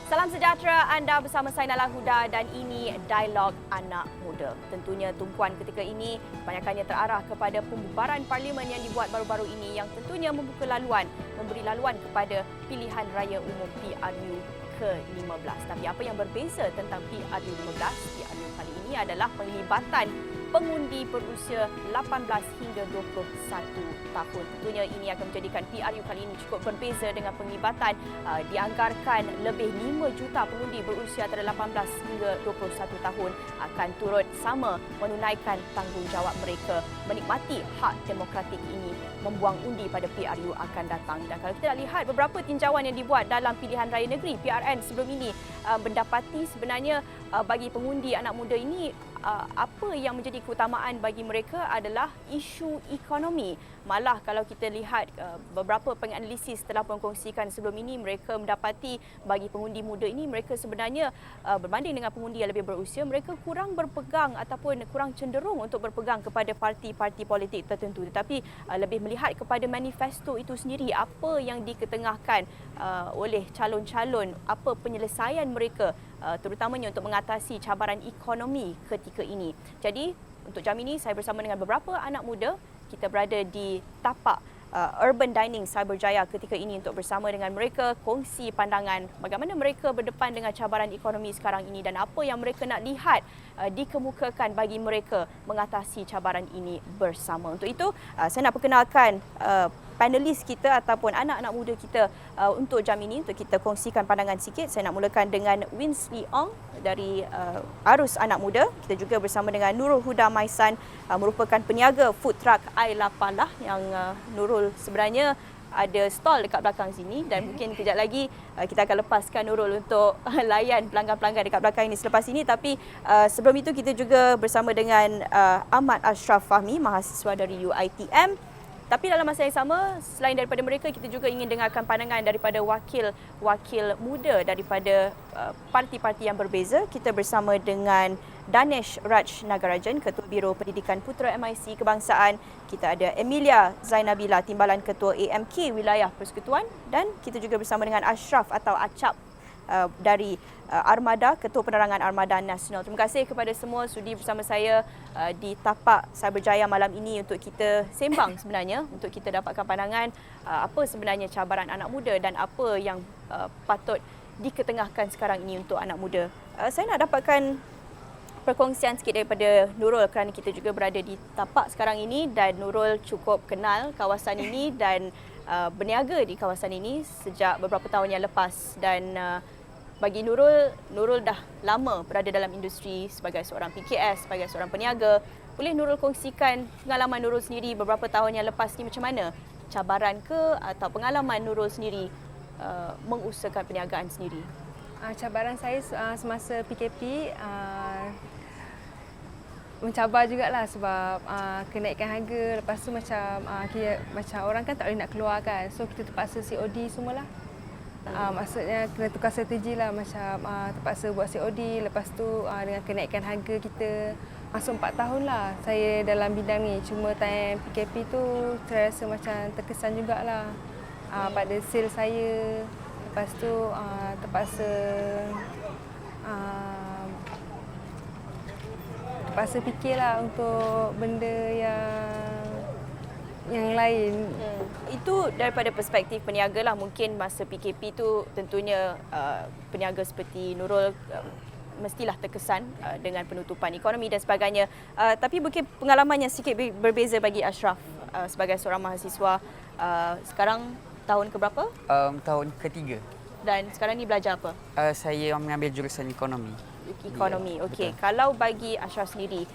Salam sejahtera, anda bersama saya Nala Huda dan ini Dialog Anak Muda. Tentunya tumpuan ketika ini kebanyakannya terarah kepada pembubaran parlimen yang dibuat baru-baru ini yang tentunya membuka laluan, memberi laluan kepada pilihan raya umum PRU ke-15. Tapi apa yang berbeza tentang PRU 15? PRU kali ini adalah penglibatan pengundi berusia 18 hingga 21 tahun. Tentunya ini akan menjadikan PRU kali ini cukup berbeza dengan penglibatan dianggarkan lebih 5 juta pengundi berusia antara 18 hingga 21 tahun akan turut sama menunaikan tanggungjawab mereka menikmati hak demokratik ini membuang undi pada PRU akan datang. Dan kalau kita lihat beberapa tinjauan yang dibuat dalam pilihan raya negeri PRN sebelum ini mendapati sebenarnya bagi pengundi anak muda ini apa yang menjadi keutamaan bagi mereka adalah isu ekonomi. Malah kalau kita lihat beberapa penganalisis telah mengkongsikan sebelum ini, mereka mendapati bagi pengundi muda ini mereka sebenarnya berbanding dengan pengundi yang lebih berusia, mereka kurang berpegang ataupun kurang cenderung untuk berpegang kepada parti-parti politik tertentu, tetapi lebih melihat kepada manifesto itu sendiri, apa yang diketengahkan oleh calon-calon, apa penyelesaian mereka terutamanya untuk mengatasi cabaran ekonomi ketika ini. Jadi untuk jam ini saya bersama dengan beberapa anak muda. Kita berada di tapak Urban Dining Cyberjaya ketika ini untuk bersama dengan mereka kongsi pandangan bagaimana mereka berdepan dengan cabaran ekonomi sekarang ini dan apa yang mereka nak lihat dikemukakan bagi mereka mengatasi cabaran ini bersama. Untuk itu saya nak perkenalkan panelis kita ataupun anak-anak muda kita untuk jam ini untuk kita kongsikan pandangan sikit. Saya nak mulakan dengan Winsley Ong dari Arus Anak Muda. Kita juga bersama dengan Nurul Huda Maisan, merupakan peniaga food truck Ailapalah yang Nurul sebenarnya ada stall dekat belakang sini dan mungkin kejap lagi kita akan lepaskan Nurul untuk layan pelanggan-pelanggan dekat belakang ini selepas ini. Tapi sebelum itu kita juga bersama dengan Ahmad Ashraf Fahmi, mahasiswa dari UiTM. Tapi dalam masa yang sama, selain daripada mereka, kita juga ingin dengarkan pandangan daripada wakil-wakil muda daripada parti-parti yang berbeza. Kita bersama dengan Danesh Raj Nagarajan, Ketua Biro Pendidikan Putera MIC Kebangsaan. Kita ada Emilia Zainabila, Timbalan Ketua AMK Wilayah Persekutuan. Dan kita juga bersama dengan Ashraf atau Acap dari Armada, Ketua Penerangan Armada Nasional. Terima kasih kepada semua sudi bersama saya di tapak Cyberjaya malam ini untuk kita sembang sebenarnya, untuk kita dapatkan pandangan apa sebenarnya cabaran anak muda dan apa yang patut diketengahkan sekarang ini untuk anak muda. Saya nak dapatkan perkongsian sikit daripada Nurul kerana kita juga berada di tapak sekarang ini dan Nurul cukup kenal kawasan ini dan berniaga di kawasan ini sejak beberapa tahun yang lepas. Dan bagi Nurul dah lama berada dalam industri sebagai seorang PKS, sebagai seorang peniaga. Boleh Nurul kongsikan pengalaman Nurul sendiri beberapa tahun yang lepas ni macam mana? Cabaran ke atau pengalaman Nurul sendiri mengusahakan perniagaan sendiri? Cabaran saya semasa PKP mencabar jugalah sebab kenaikan harga. Lepas tu macam orang kan tak boleh nak keluar kan. So kita terpaksa COD semualah. Maksudnya kena tukar strategi lah, macam terpaksa buat COD. Lepas tu dengan kenaikan harga kita masuk 4 tahun lah saya dalam bidang ni. Cuma time PKP tu saya rasa macam terkesan jugalah pada sale saya. Lepas tu terpaksa fikirlah untuk benda yang lain. Itu daripada perspektif peniaga lah. Mungkin masa PKP tu tentunya peniaga seperti Nurul mestilah terkesan dengan penutupan ekonomi dan sebagainya. Tapi mungkin pengalamannya sedikit berbeza bagi Ashraf sebagai seorang mahasiswa. Sekarang tahun ke berapa? Tahun ketiga. Dan sekarang ni belajar apa? Saya mengambil jurusan ekonomi. Ekonomi, Ya, okey. betul. Kalau bagi Ashraf sendiri,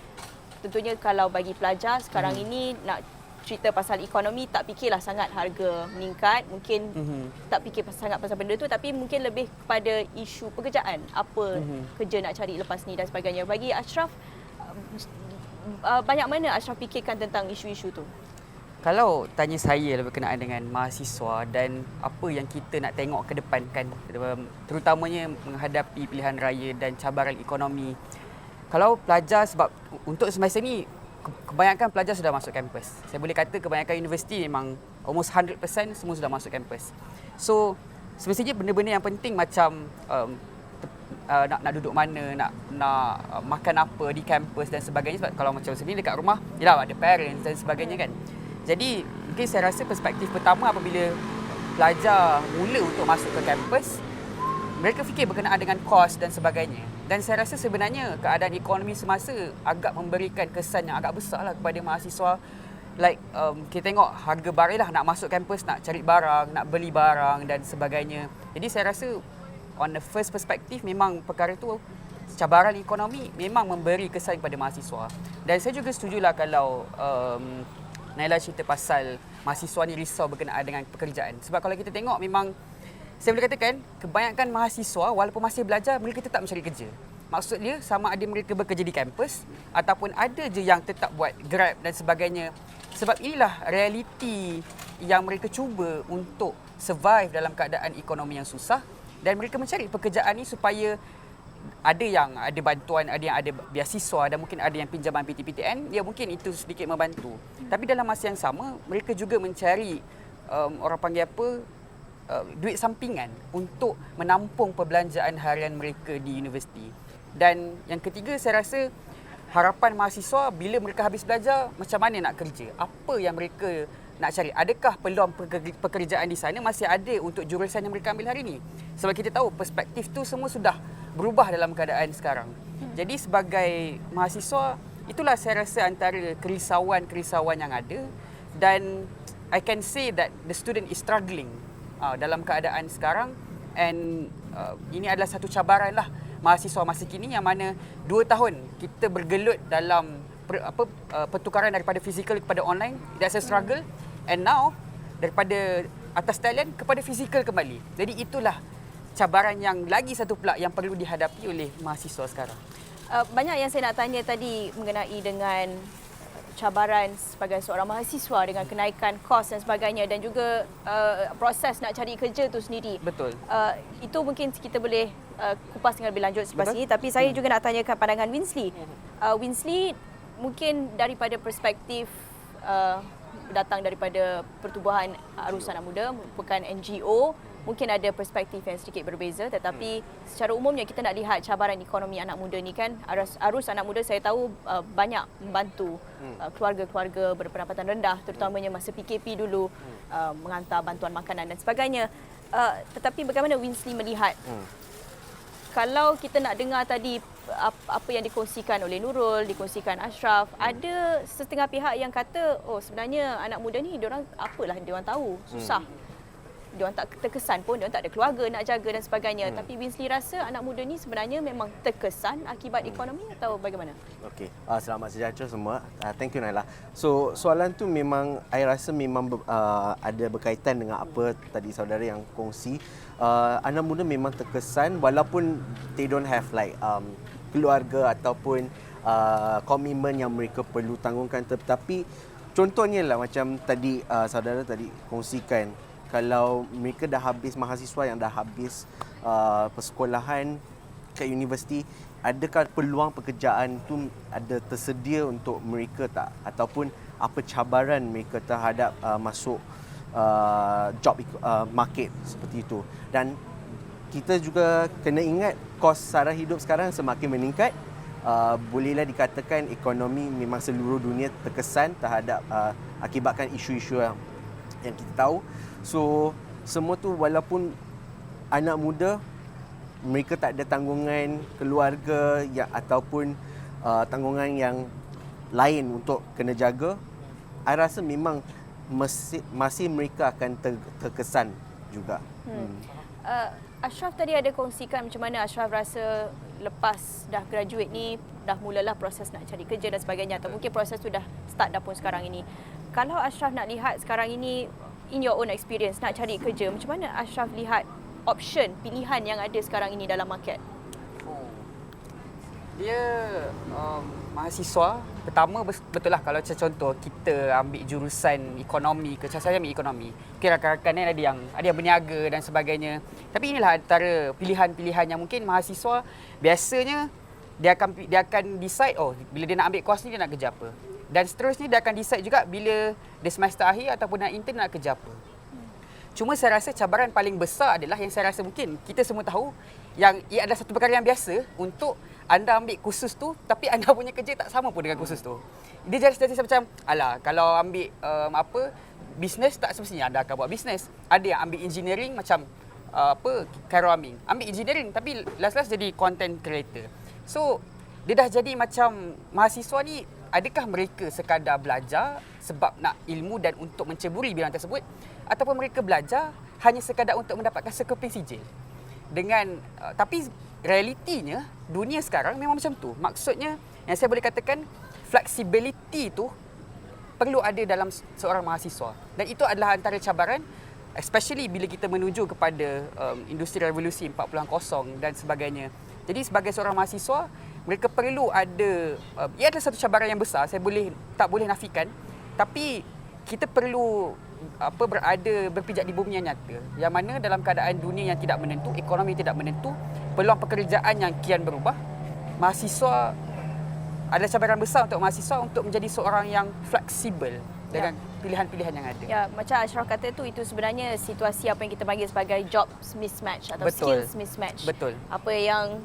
tentunya kalau bagi pelajar sekarang ini nak cerita pasal ekonomi, tak fikirlah sangat harga meningkat, mungkin tak fikir sangat pasal benda tu, tapi mungkin lebih kepada isu pekerjaan, apa kerja nak cari lepas ni dan sebagainya. Bagi Ashraf, banyak mana Ashraf fikirkan tentang isu-isu tu? Kalau tanya saya berkenaan dengan mahasiswa dan apa yang kita nak tengok ke depan kan, terutamanya menghadapi pilihan raya dan cabaran ekonomi. Kalau pelajar, sebab untuk semasa ni kebanyakan pelajar sudah masuk kampus. Saya boleh kata kebanyakan universiti memang almost 100% semua sudah masuk kampus. So semestinya benda-benda yang penting macam nak duduk mana, nak makan apa di kampus dan sebagainya. Sebab kalau macam sini dekat rumah, yalah ada parents dan sebagainya kan. Jadi mungkin saya rasa perspektif pertama apabila pelajar mula untuk masuk ke kampus, mereka fikir berkenaan dengan kos dan sebagainya. Dan saya rasa sebenarnya keadaan ekonomi semasa agak memberikan kesan yang agak besar lah kepada mahasiswa. Like kita tengok harga barang lah, nak masuk kampus, nak cari barang, nak beli barang dan sebagainya. Jadi saya rasa on the first perspective memang perkara tu, cabaran ekonomi memang memberi kesan kepada mahasiswa. Dan saya juga setujulah kalau Naila cerita pasal mahasiswa ni risau berkenaan dengan pekerjaan. Sebab kalau kita tengok memang saya boleh katakan kebanyakan mahasiswa walaupun masih belajar, mereka tetap mencari kerja. Maksud dia sama ada mereka bekerja di kampus ataupun ada je yang tetap buat Grab dan sebagainya. Sebab inilah realiti yang mereka cuba untuk survive dalam keadaan ekonomi yang susah, dan mereka mencari pekerjaan ni supaya ada yang ada bantuan, ada yang ada beasiswa dan mungkin ada yang pinjaman PTPTN, ya mungkin itu sedikit membantu. Tapi dalam masa yang sama, mereka juga mencari orang panggil apa, duit sampingan untuk menampung perbelanjaan harian mereka di universiti. Dan yang ketiga, saya rasa harapan mahasiswa bila mereka habis belajar, macam mana nak kerja? Apa yang mereka nak cari? Adakah peluang pekerjaan di sana masih ada untuk jurusan yang mereka ambil hari ini? Sebab kita tahu perspektif tu semua sudah berubah dalam keadaan sekarang. Jadi sebagai mahasiswa, itulah saya rasa antara kerisauan-kerisauan yang ada, dan I can say that the student is struggling dalam keadaan sekarang, and ini adalah satu cabaran lah mahasiswa masa kini, yang mana 2 tahun kita bergelut dalam pertukaran daripada fizikal kepada online. That's a struggle. And now daripada atas talian kepada fizikal kembali. Jadi itulah cabaran yang lagi satu pula yang perlu dihadapi oleh mahasiswa sekarang. Banyak yang saya nak tanya tadi mengenai dengan cabaran sebagai seorang mahasiswa dengan kenaikan kos dan sebagainya, dan juga proses nak cari kerja tu sendiri. Betul. Itu mungkin kita boleh kupas dengan lebih lanjut selepas ini. Tapi saya juga nak tanyakan pandangan Winsley. Winsley, mungkin daripada perspektif datang daripada Pertubuhan Arus Anak Muda, merupakan NGO, mungkin ada perspektif yang sedikit berbeza, tetapi secara umumnya kita nak lihat cabaran ekonomi anak muda ni kan. Arus Anak Muda saya tahu banyak membantu keluarga-keluarga berpendapatan rendah, terutamanya masa PKP dulu, menghantar bantuan makanan dan sebagainya. Tetapi bagaimana Winsley melihat kalau kita nak dengar tadi apa yang dikongsikan oleh Nurul, dikongsikan Ashraf, ada setengah pihak yang kata, oh sebenarnya anak muda ni diorang apalah diorang tahu, susah. Diorang tak terkesan pun, diorang tak ada keluarga nak jaga dan sebagainya. Tapi Winsley rasa anak muda ni sebenarnya memang terkesan akibat ekonomi atau bagaimana? Okey, selamat sejahtera semua. Thank you Naila. So soalan tu memang I rasa memang ada berkaitan dengan apa tadi saudara yang kongsi. Anak muda memang terkesan walaupun they don't have like keluarga ataupun komitmen yang mereka perlu tanggungan, tetapi contohnya lah macam tadi saudara tadi kongsikan, kalau mereka dah habis, mahasiswa yang dah habis persekolahan ke universiti, adakah peluang pekerjaan tu ada tersedia untuk mereka tak, ataupun apa cabaran mereka terhadap masuk job market seperti itu. Dan kita juga kena ingat kos sara hidup sekarang semakin meningkat. Bolehlah dikatakan ekonomi memang seluruh dunia terkesan terhadap akibatkan isu-isu yang kita tahu. So semua tu walaupun anak muda, mereka tak ada tanggungan keluarga yang ataupun tanggungan yang lain untuk kena jaga, I rasa memang masih mereka akan terkesan juga. Ashraf tadi ada kongsikan macam mana Ashraf rasa lepas dah graduate ni, dah mulalah proses nak cari kerja dan sebagainya, atau mungkin proses tu dah start dah pun sekarang ini. Kalau Ashraf nak lihat sekarang ini, in your own experience, nak cari kerja, macam mana Ashraf lihat option, pilihan yang ada sekarang ini dalam market? Dia mahasiswa, pertama betul lah kalau contoh kita ambil jurusan ekonomi ke, saya ambil ekonomi, mungkin rakan-rakan ni ada yang berniaga dan sebagainya. Tapi inilah antara pilihan-pilihan yang mungkin mahasiswa biasanya dia akan decide, oh bila dia nak ambil course ni dia nak kerja apa. Dan seterusnya dia akan decide juga bila dia semester akhir ataupun nak intern nak kerja apa. Cuma saya rasa cabaran paling besar adalah yang saya rasa mungkin kita semua tahu yang ia adalah satu perkara yang biasa untuk anda ambil kursus tu tapi anda punya kerja tak sama pun dengan kursus tu. Dia jadi macam alah kalau ambil bisnes tak semestinya anda akan buat bisnes. Ada yang ambil engineering macam Khairul Amin. Ambil engineering tapi last jadi content creator. So dia dah jadi macam mahasiswa ni, adakah mereka sekadar belajar sebab nak ilmu dan untuk menceburi bidang tersebut, ataupun mereka belajar hanya sekadar untuk mendapatkan sekeping sijil. Tapi realitinya dunia sekarang memang macam tu. Maksudnya yang saya boleh katakan flexibility tu perlu ada dalam seorang mahasiswa, dan itu adalah antara cabaran, especially bila kita menuju kepada industri revolusi 4.0 dan sebagainya. Jadi sebagai seorang mahasiswa, mereka perlu ada ia adalah satu cabaran yang besar, saya tak boleh nafikan, tapi kita perlu berpijak di bumi yang nyata, yang mana dalam keadaan dunia yang tidak menentu, ekonomi tidak menentu, peluang pekerjaan yang kian berubah, mahasiswa ada cabaran besar untuk mahasiswa untuk menjadi seorang yang fleksibel dengan pilihan-pilihan yang ada. Ya, macam Ashraf kata itu sebenarnya situasi apa yang kita panggil sebagai job mismatch atau Betul. skills mismatch. Betul. Apa yang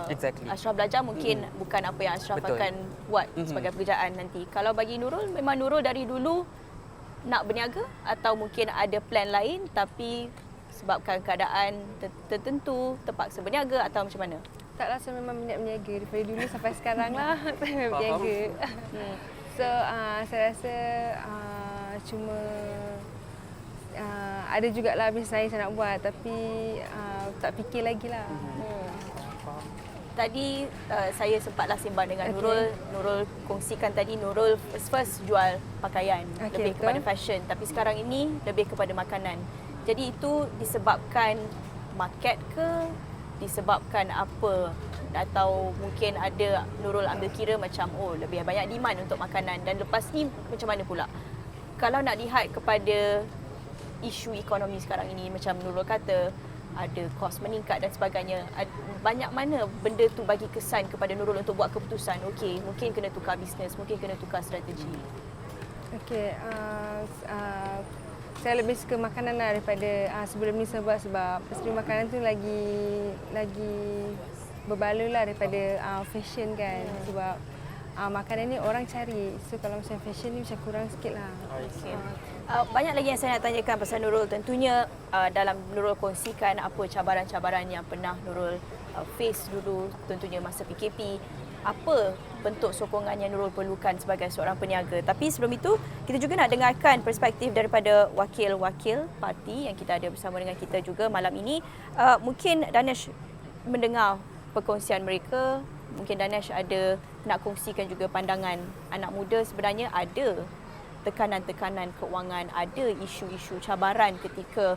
Exactly. Ashraf belajar mungkin bukan apa yang Ashraf Betul. akan buat sebagai pekerjaan nanti. Kalau bagi Nurul, memang Nurul dari dulu nak berniaga atau mungkin ada plan lain tapi sebabkan keadaan tertentu terpaksa berniaga atau macam mana? Taklah, saya memang minat berniaga daripada dulu sampai sekarang lah. Saya berniaga. So saya rasa cuma ada jugalah bisnes lain saya nak buat tapi tak fikir lagi lah. Tadi saya sempatlah sembang dengan Nurul. Nurul kongsikan tadi Nurul first jual pakaian, lebih kepada fashion, tapi sekarang ini lebih kepada makanan. Jadi itu disebabkan market ke, disebabkan apa, atau mungkin ada Nurul ambil kira macam lebih banyak demand untuk makanan, dan lepas ni macam mana pula? Kalau nak lihat kepada isu ekonomi sekarang ini, macam Nurul kata ada kos meningkat dan sebagainya, banyak mana benda tu bagi kesan kepada Nurul untuk buat keputusan, okey, mungkin kena tukar bisnes, mungkin kena tukar strategi. Okey, saya lebih suka makanan lah daripada sebelum ni, sebab sebelum makanan tu lagi berbaloi lah daripada fashion kan. Sebab makanan ni orang cari, so kalau macam fashion ni macam kurang sikit lah. Okay. Banyak lagi yang saya nak tanyakan pasal Nurul. Tentunya dalam Nurul kongsikan apa cabaran-cabaran yang pernah Nurul face dulu, tentunya masa PKP. Apa bentuk sokongan yang Nurul perlukan sebagai seorang peniaga. Tapi sebelum itu, kita juga nak dengarkan perspektif daripada wakil-wakil parti yang kita ada bersama dengan kita juga malam ini. Mungkin Danesh mendengar perkongsian mereka, mungkin Danesh ada nak kongsikan juga pandangan anak muda. Sebenarnya ada tekanan-tekanan keuangan, ada isu-isu cabaran ketika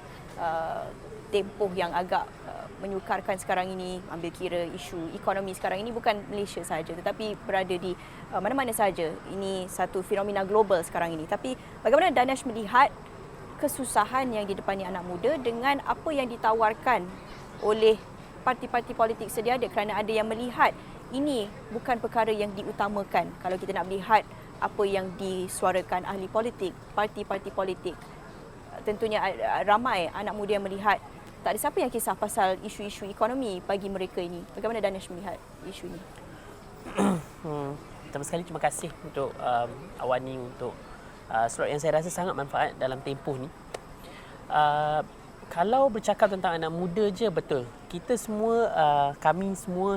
tempoh yang agak menyukarkan sekarang ini. Ambil kira isu ekonomi sekarang ini bukan Malaysia sahaja tetapi berada di mana-mana sahaja. Ini satu fenomena global sekarang ini. Tapi bagaimana Danesh melihat kesusahan yang didepani anak muda dengan apa yang ditawarkan oleh parti-parti politik sedia ada, kerana ada yang melihat ini bukan perkara yang diutamakan. Kalau kita nak melihat apa yang disuarakan ahli politik, parti-parti politik, tentunya ramai anak muda yang melihat tak ada siapa yang kisah pasal isu-isu ekonomi bagi mereka ini. Bagaimana Danesh melihat isu ini? Pertama sekali terima kasih untuk Awani untuk slot yang saya rasa sangat manfaat dalam tempoh ni. Kalau bercakap tentang anak muda je, betul. Kita semua,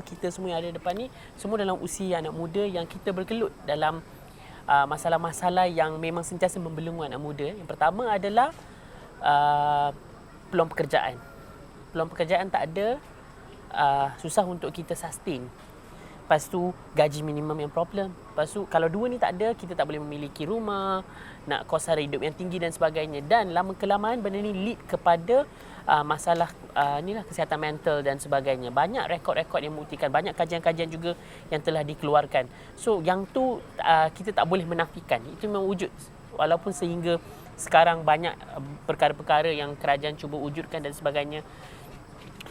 kita semua yang ada depan ni, semua dalam usia anak muda yang kita bergelut dalam masalah-masalah yang memang sentiasa membelenggu anak muda. Yang pertama adalah peluang pekerjaan. Peluang pekerjaan tak ada, susah untuk kita sustain. Lepas tu gaji minimum yang problem. Lepas tu kalau dua ni tak ada, kita tak boleh memiliki rumah, nak kos sara hidup yang tinggi dan sebagainya. Dan lama kelamaan benda ni lead kepada masalah inilah kesihatan mental dan sebagainya. Banyak rekod-rekod yang membuktikan, banyak kajian-kajian juga yang telah dikeluarkan. So yang tu kita tak boleh menafikan. Itu memang wujud. Walaupun sehingga sekarang banyak perkara-perkara yang kerajaan cuba wujudkan dan sebagainya.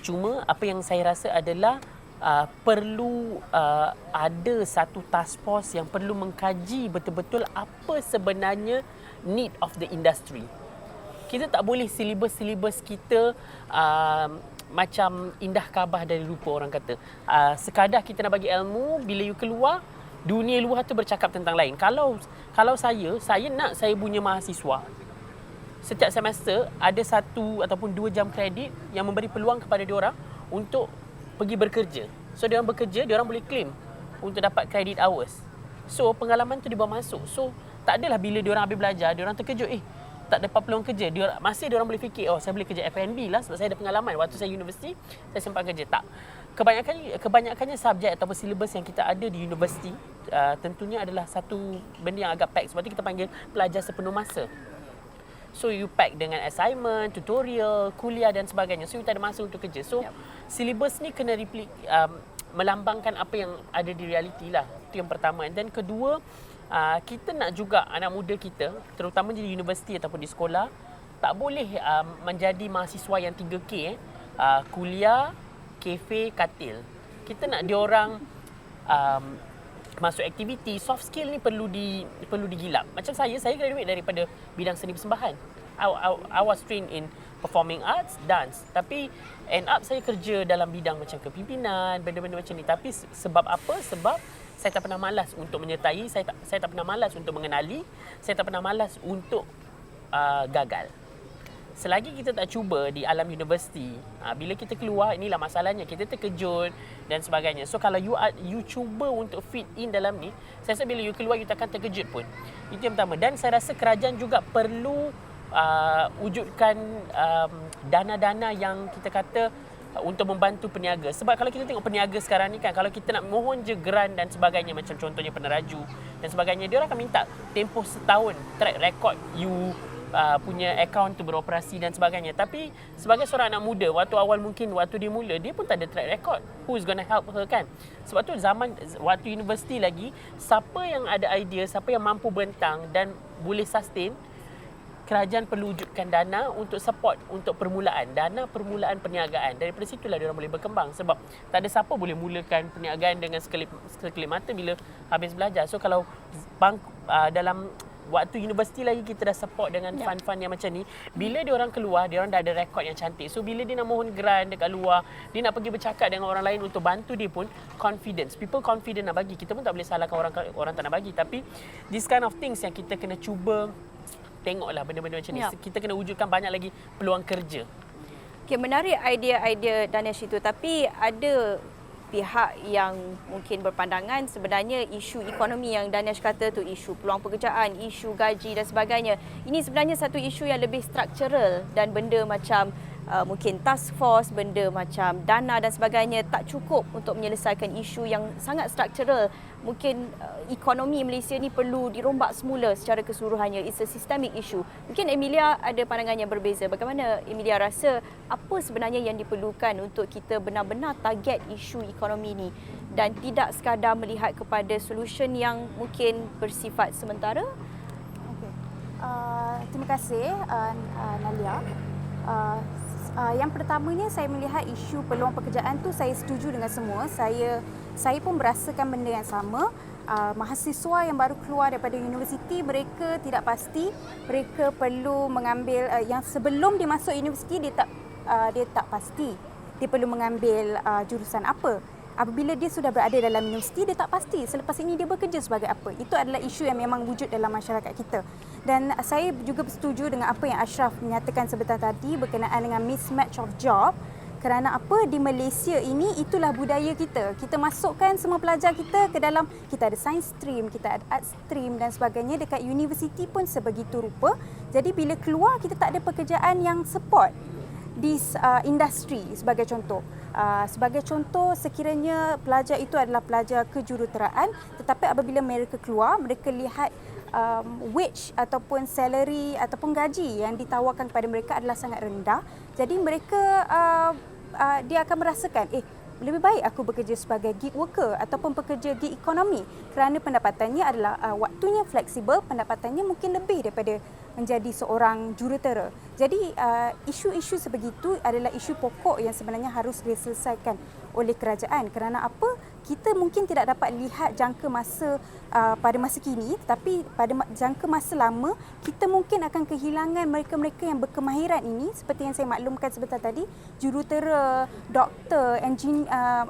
Cuma apa yang saya rasa adalah perlu ada satu task force yang perlu mengkaji betul-betul apa sebenarnya need of the industry. kita tak boleh silibus kita macam indah kabah dari rupa orang kata. Sekadar kita nak bagi ilmu, bila you keluar, dunia luar tu bercakap tentang lain. Kalau saya nak saya punya mahasiswa setiap semester ada 1 ataupun 2 jam kredit yang memberi peluang kepada diorang untuk pergi bekerja. So diorang bekerja, diorang boleh claim untuk dapat credit hours. So pengalaman tu dibawa masuk. So tak adalah bila diorang habis belajar, diorang terkejut, tak dapat peluang kerja. Masih diorang boleh fikir, saya boleh kerja F&B lah sebab saya ada pengalaman. Waktu saya universiti, saya sempat kerja. Tak. Kebanyakannya subjek ataupun silibus yang kita ada di universiti tentunya adalah satu benda yang agak pack. Sebab tu kita panggil pelajar sepenuh masa. So you pack dengan assignment, tutorial, kuliah dan sebagainya. So you tak ada masa untuk kerja. So silibus ni kena melambangkan apa yang ada di realiti lah. Itu yang pertama. Dan kedua, kita nak juga anak muda kita, terutama di universiti ataupun di sekolah, tak boleh menjadi mahasiswa yang 3K. Kuliah, kafe, katil. Kita nak diorang masuk aktiviti. Soft skill ni perlu digilap. Macam saya graduate daripada bidang seni persembahan. I was trained in performing arts, dance. Tapi end up saya kerja dalam bidang macam kepimpinan, benda-benda macam ni. Tapi sebab apa? Sebab saya tak pernah malas untuk menyertai, saya tak pernah malas untuk mengenali, saya tak pernah malas untuk gagal. Selagi kita tak cuba di alam universiti, bila kita keluar, inilah masalahnya, kita terkejut dan sebagainya. So kalau you cuba untuk fit in dalam ni, saya rasa bila you keluar, you takkan terkejut pun. Itu yang pertama. Dan saya rasa kerajaan juga perlu wujudkan dana-dana yang kita kata untuk membantu peniaga. Sebab kalau kita tengok peniaga sekarang ni kan, kalau kita nak mohon je grant dan sebagainya, macam contohnya peneraju dan sebagainya, dia orang akan minta tempoh setahun track record you punya akaun tu beroperasi dan sebagainya. Tapi sebagai seorang anak muda, waktu dia mula, dia pun tak ada track record. Who's gonna help her kan? Sebab tu waktu universiti lagi, siapa yang ada idea, siapa yang mampu bentang dan boleh sustain, kerajaan perlu wujudkan dana untuk support untuk permulaan, dana permulaan perniagaan. Daripada situlah dia orang boleh berkembang, sebab tak ada siapa boleh mulakan perniagaan dengan sekelip mata bila habis belajar. So kalau dalam waktu universiti lagi kita dah support dengan fund-fund yang macam ni, bila dia orang keluar, dia orang dah ada rekod yang cantik. So bila dia nak mohon grant dekat luar, dia nak pergi bercakap dengan orang lain untuk bantu dia pun confidence. People confident nak bagi. Kita pun tak boleh salahkan orang tak nak bagi, tapi this kind of things yang kita kena cuba tengoklah benda-benda macam ni. Kita kena wujudkan banyak lagi peluang kerja. Okay, menarik idea-idea Danesh itu, tapi ada pihak yang mungkin berpandangan sebenarnya isu ekonomi yang Danesh kata tu, isu peluang pekerjaan, isu gaji dan sebagainya, ini sebenarnya satu isu yang lebih struktural, dan benda macam mungkin task force, benda macam dana dan sebagainya tak cukup untuk menyelesaikan isu yang sangat struktural. Mungkin ekonomi Malaysia ni perlu dirombak semula secara keseluruhannya. It's a systemic issue. Mungkin Emilia ada pandangan yang berbeza. Bagaimana Emilia rasa apa sebenarnya yang diperlukan untuk kita benar-benar target isu ekonomi ni dan tidak sekadar melihat kepada solution yang mungkin bersifat sementara? Okay. Terima kasih Nalia. Yang pertamanya, saya melihat isu peluang pekerjaan tu saya setuju dengan semua. Saya pun merasakan benda yang sama. Mahasiswa yang baru keluar daripada universiti, mereka tidak pasti. Mereka perlu mengambil yang sebelum dia masuk universiti, dia tak pasti dia perlu mengambil jurusan apa. Apabila dia sudah berada dalam universiti, dia tak pasti selepas ini dia bekerja sebagai apa. Itu adalah isu yang memang wujud dalam masyarakat kita. Dan saya juga bersetuju dengan apa yang Ashraf menyatakan sebentar tadi berkenaan dengan mismatch of job. Kerana apa, di Malaysia ini itulah budaya kita. Kita masukkan semua pelajar kita ke dalam, kita ada science stream, kita ada art stream dan sebagainya. Dekat universiti pun sebegitu rupa. Jadi bila keluar, kita tak ada pekerjaan yang support di industri sebagai contoh. Sebagai contoh, sekiranya pelajar itu adalah pelajar kejuruteraan, tetapi apabila mereka keluar, mereka lihat wage ataupun salary ataupun gaji yang ditawarkan kepada mereka adalah sangat rendah. Jadi mereka dia akan merasakan, lebih baik aku bekerja sebagai gig worker ataupun pekerja gig ekonomi, kerana pendapatannya adalah waktunya fleksibel, pendapatannya mungkin lebih daripada menjadi seorang jurutera. Jadi isu-isu sebegitu adalah isu pokok yang sebenarnya harus diselesaikan oleh kerajaan. Kerana apa? Kita mungkin tidak dapat lihat jangka masa pada masa kini, tetapi pada jangka masa lama kita mungkin akan kehilangan mereka-mereka yang berkemahiran ini, seperti yang saya maklumkan sebentar tadi, jurutera, doktor, engineer,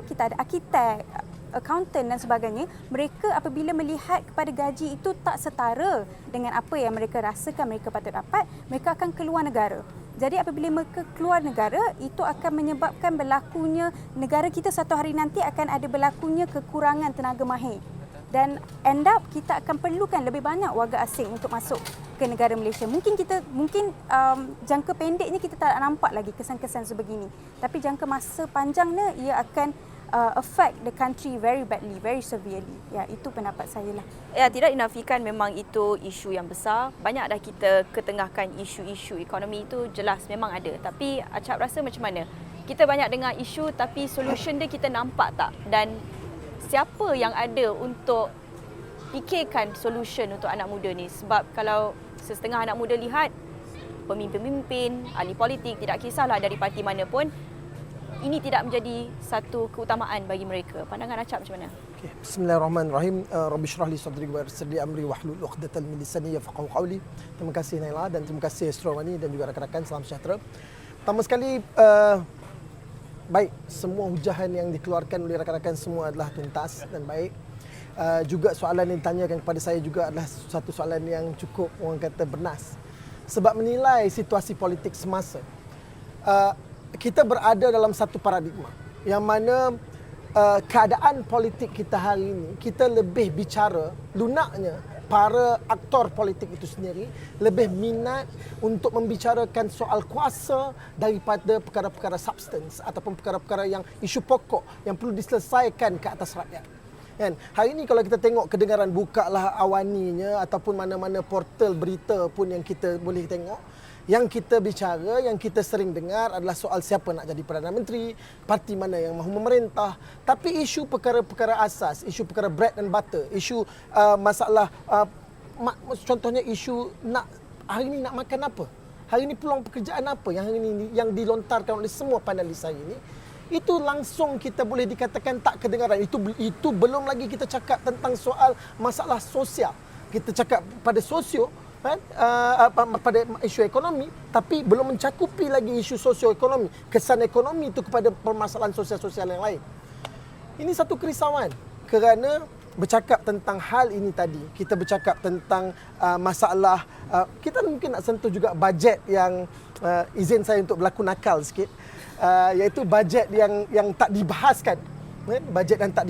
kita ada arkitek, accountant dan sebagainya. Mereka apabila melihat kepada gaji itu tak setara dengan apa yang mereka rasakan mereka patut dapat, mereka akan keluar negara. Jadi apabila mereka keluar negara, itu akan menyebabkan berlakunya negara kita satu hari nanti akan ada berlakunya kekurangan tenaga mahir. Dan end up kita akan perlukan lebih banyak warga asing untuk masuk ke negara Malaysia. Mungkin jangka pendeknya kita tak nampak lagi kesan-kesan sebegini. Tapi jangka masa panjangnya ia akan affect the country very badly, very severely. Ya, itu pendapat saya lah. Ya, tidak dinafikan memang itu isu yang besar. Banyak dah kita ketengahkan isu-isu ekonomi itu, jelas memang ada. Tapi Acap rasa macam mana? Kita banyak dengar isu tapi solution dia kita nampak tak? Dan siapa yang ada untuk fikirkan solution untuk anak muda ni? Sebab kalau setengah anak muda lihat, pemimpin-pemimpin, ahli politik, tidak kisahlah dari parti mana pun, ini tidak menjadi satu keutamaan bagi mereka. Pandangan Acap macam mana? Okay. Bismillahirrahmanirrahim. Rabbi shrah li sadri wa yassir li amri wahlul 'uqdatal min lisani yafqahu qawli. Terima kasih Naila dan terima kasih Astro Mani dan juga rakan-rakan, salam sejahtera. Pertama sekali, baik, semua hujahan yang dikeluarkan oleh rakan-rakan semua adalah tuntas dan baik. Juga soalan yang ditanyakan kepada saya juga adalah satu soalan yang cukup orang kata bernas. Sebab menilai situasi politik semasa, kita berada dalam satu paradigma yang mana keadaan politik kita hari ini, kita lebih bicara lunaknya para aktor politik itu sendiri lebih minat untuk membicarakan soal kuasa daripada perkara-perkara substance ataupun perkara-perkara yang isu pokok yang perlu diselesaikan ke atas rakyat. Kan? Hari ini kalau kita tengok kedengaran, bukalah Awaninya ataupun mana-mana portal berita pun yang kita boleh tengok, yang kita bicara, yang kita sering dengar adalah soal siapa nak jadi Perdana Menteri, parti mana yang mahu memerintah. Tapi isu perkara-perkara asas, isu perkara bread and butter, isu masalah, contohnya isu hari ini nak makan apa? Hari ini peluang pekerjaan apa yang hari ini yang dilontarkan oleh semua panelis hari ini, itu langsung kita boleh dikatakan tak kedengaran. Itu belum lagi kita cakap tentang soal masalah sosial. Kita cakap pada pada isu ekonomi, tapi belum mencakupi lagi isu sosioekonomi, kesan ekonomi itu kepada permasalahan sosial-sosial yang lain. Ini satu kerisauan kerana bercakap tentang hal ini tadi, kita bercakap tentang masalah, kita mungkin nak sentuh juga bajet yang, izin saya untuk berlaku nakal sikit, iaitu bajet yang tak dibahaskan. Bajet yang tak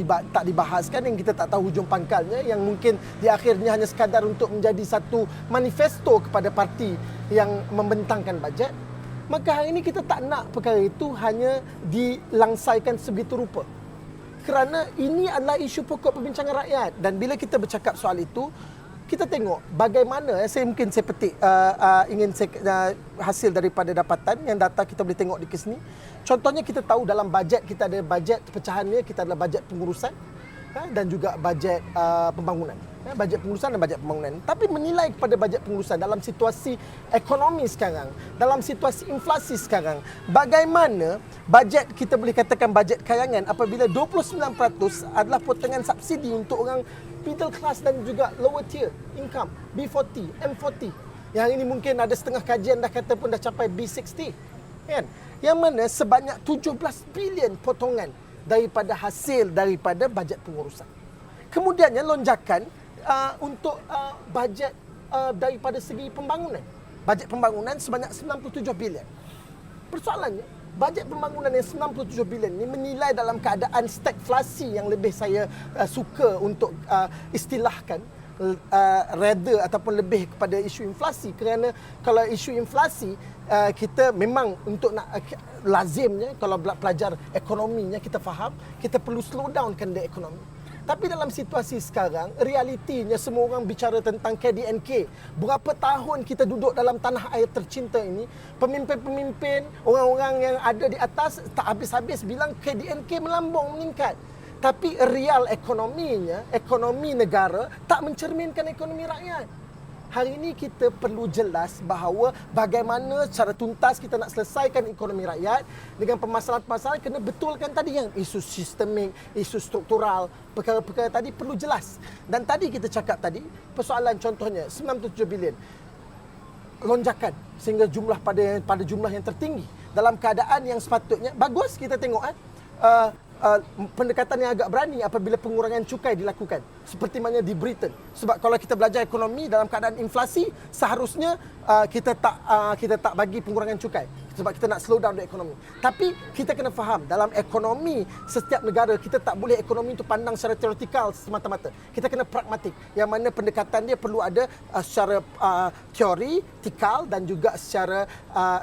dibahaskan, yang kita tak tahu hujung pangkalnya, yang mungkin di akhirnya hanya sekadar untuk menjadi satu manifesto kepada parti yang membentangkan bajet. Maka hari ini kita tak nak perkara itu hanya dilangsaikan sebegitu rupa. Kerana ini adalah isu pokok perbincangan rakyat. Dan bila kita bercakap soal itu, kita tengok bagaimana, saya petik ingin hasil daripada dapatan yang data kita boleh tengok di sini. Contohnya kita tahu dalam bajet kita ada bajet pecahannya, kita adalah bajet pengurusan dan juga bajet pembangunan. Bajet pengurusan dan bajet pembangunan. Tapi menilai kepada bajet pengurusan dalam situasi ekonomi sekarang, dalam situasi inflasi sekarang, bagaimana bajet kita boleh katakan bajet karangan apabila 29% adalah potongan subsidi untuk orang middle class dan juga lower tier income, B40, M40. Yang ini mungkin ada setengah kajian dah kata pun dah capai B60. Kan? Yang mana sebanyak 17 bilion potongan daripada hasil daripada bajet pengurusan. Kemudiannya lonjakan untuk bajet daripada segi pembangunan. Bajet pembangunan sebanyak 97 bilion. Persoalannya, bajet pembangunan yang 97 bilion ini menilai dalam keadaan stagflasi yang lebih saya suka untuk istilahkan, rather ataupun lebih kepada isu inflasi. Kerana kalau isu inflasi, kita memang untuk nak lazimnya kalau pelajar ekonominya kita faham, kita perlu slow downkan the ekonomi. Tapi dalam situasi sekarang, realitinya semua orang bicara tentang KDNK. Berapa tahun kita duduk dalam tanah air tercinta ini, pemimpin-pemimpin, orang-orang yang ada di atas tak habis-habis bilang KDNK melambung, meningkat. Tapi real ekonominya, ekonomi negara tak mencerminkan ekonomi rakyat. hari ini kita perlu jelas bahawa bagaimana secara tuntas kita nak selesaikan ekonomi rakyat dengan permasalahan-permasalahan, kena betulkan tadi yang isu sistemik, isu struktural, perkara-perkara tadi perlu jelas. Dan tadi kita cakap tadi, persoalan contohnya 97 bilion lonjakan sehingga jumlah pada jumlah yang tertinggi dalam keadaan yang sepatutnya bagus. Kita tengok pendekatan yang agak berani apabila pengurangan cukai dilakukan seperti mana di Britain. Sebab kalau kita belajar ekonomi dalam keadaan inflasi, seharusnya kita tak bagi pengurangan cukai sebab kita nak slow down the ekonomi. Tapi kita kena faham dalam ekonomi setiap negara, kita tak boleh ekonomi itu pandang secara teoretikal semata-mata. Kita kena pragmatik yang mana pendekatan dia perlu ada secara teori, tikal dan juga secara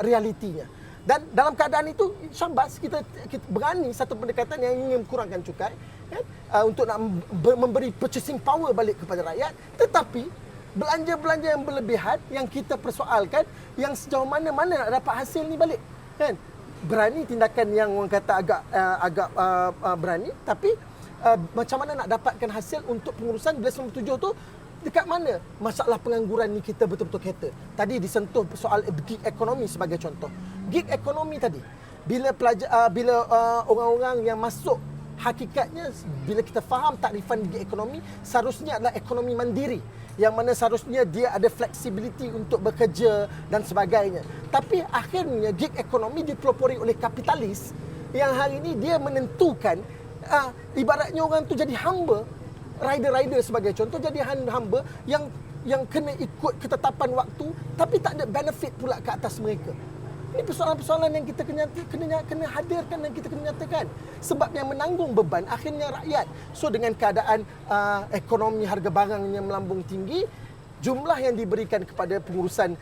realitinya. Dan dalam keadaan itu, syabas kita berani satu pendekatan yang ingin kurangkan cukai kan? Untuk nak memberi purchasing power balik kepada rakyat. Tetapi belanja-belanja yang berlebihan yang kita persoalkan, yang sejauh mana nak dapat hasil ni balik kan? Berani tindakan yang orang kata agak berani, tapi macam mana nak dapatkan hasil untuk pengurusan bila 97 tu dekat mana masalah pengangguran ni kita betul-betul kata. Tadi disentuh soal gig ekonomi sebagai contoh. Gig ekonomi tadi, bila orang-orang yang masuk, hakikatnya bila kita faham takrifan gig ekonomi, seharusnya adalah ekonomi mandiri yang mana seharusnya dia ada flexibility untuk bekerja dan sebagainya. Tapi akhirnya gig ekonomi dipelopori oleh kapitalis yang hari ini dia menentukan ibaratnya orang tu jadi hamba. Rider sebagai contoh jadi hamba yang kena ikut ketetapan waktu tapi tak ada benefit pula ke atas mereka. Ini persoalan-persoalan yang kita kena hadirkan dan kita kena nyatakan. Sebab yang menanggung beban akhirnya rakyat. So dengan keadaan ekonomi harga barang yang melambung tinggi, jumlah yang diberikan kepada pengurusan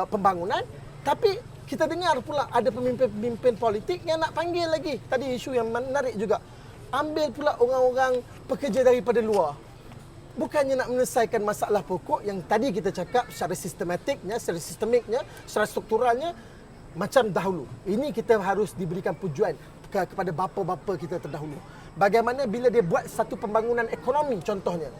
pembangunan, tapi kita dengar pula ada pemimpin-pemimpin politik yang nak panggil lagi. Tadi isu yang menarik juga. Ambil pula orang-orang pekerja daripada luar. Bukannya nak menyelesaikan masalah pokok yang tadi kita cakap secara sistematiknya, secara sistemiknya, secara strukturalnya macam dahulu. Ini kita harus diberikan pujuan kepada bapa-bapa kita terdahulu. Bagaimana bila dia buat satu pembangunan ekonomi contohnya.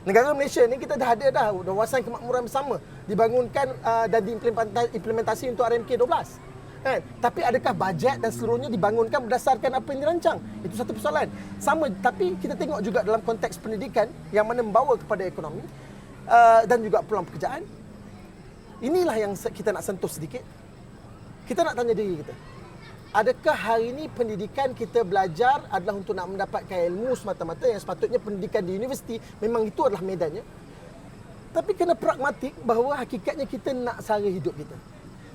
Negara Malaysia ni kita dah ada Kawasan Kemakmuran Bersama dibangunkan dan diimplementasi untuk RMK 12. Kan? Tapi adakah bajet dan seluruhnya dibangunkan berdasarkan apa yang dirancang? Itu satu persoalan. Sama, tapi kita tengok juga dalam konteks pendidikan yang mana membawa kepada ekonomi dan juga peluang pekerjaan. Inilah yang kita nak sentuh sedikit. Kita nak tanya diri kita. Adakah hari ini pendidikan kita belajar adalah untuk nak mendapatkan ilmu semata-mata, yang sepatutnya pendidikan di universiti memang itu adalah medannya. Tapi kena pragmatik bahawa hakikatnya kita nak sara hidup kita.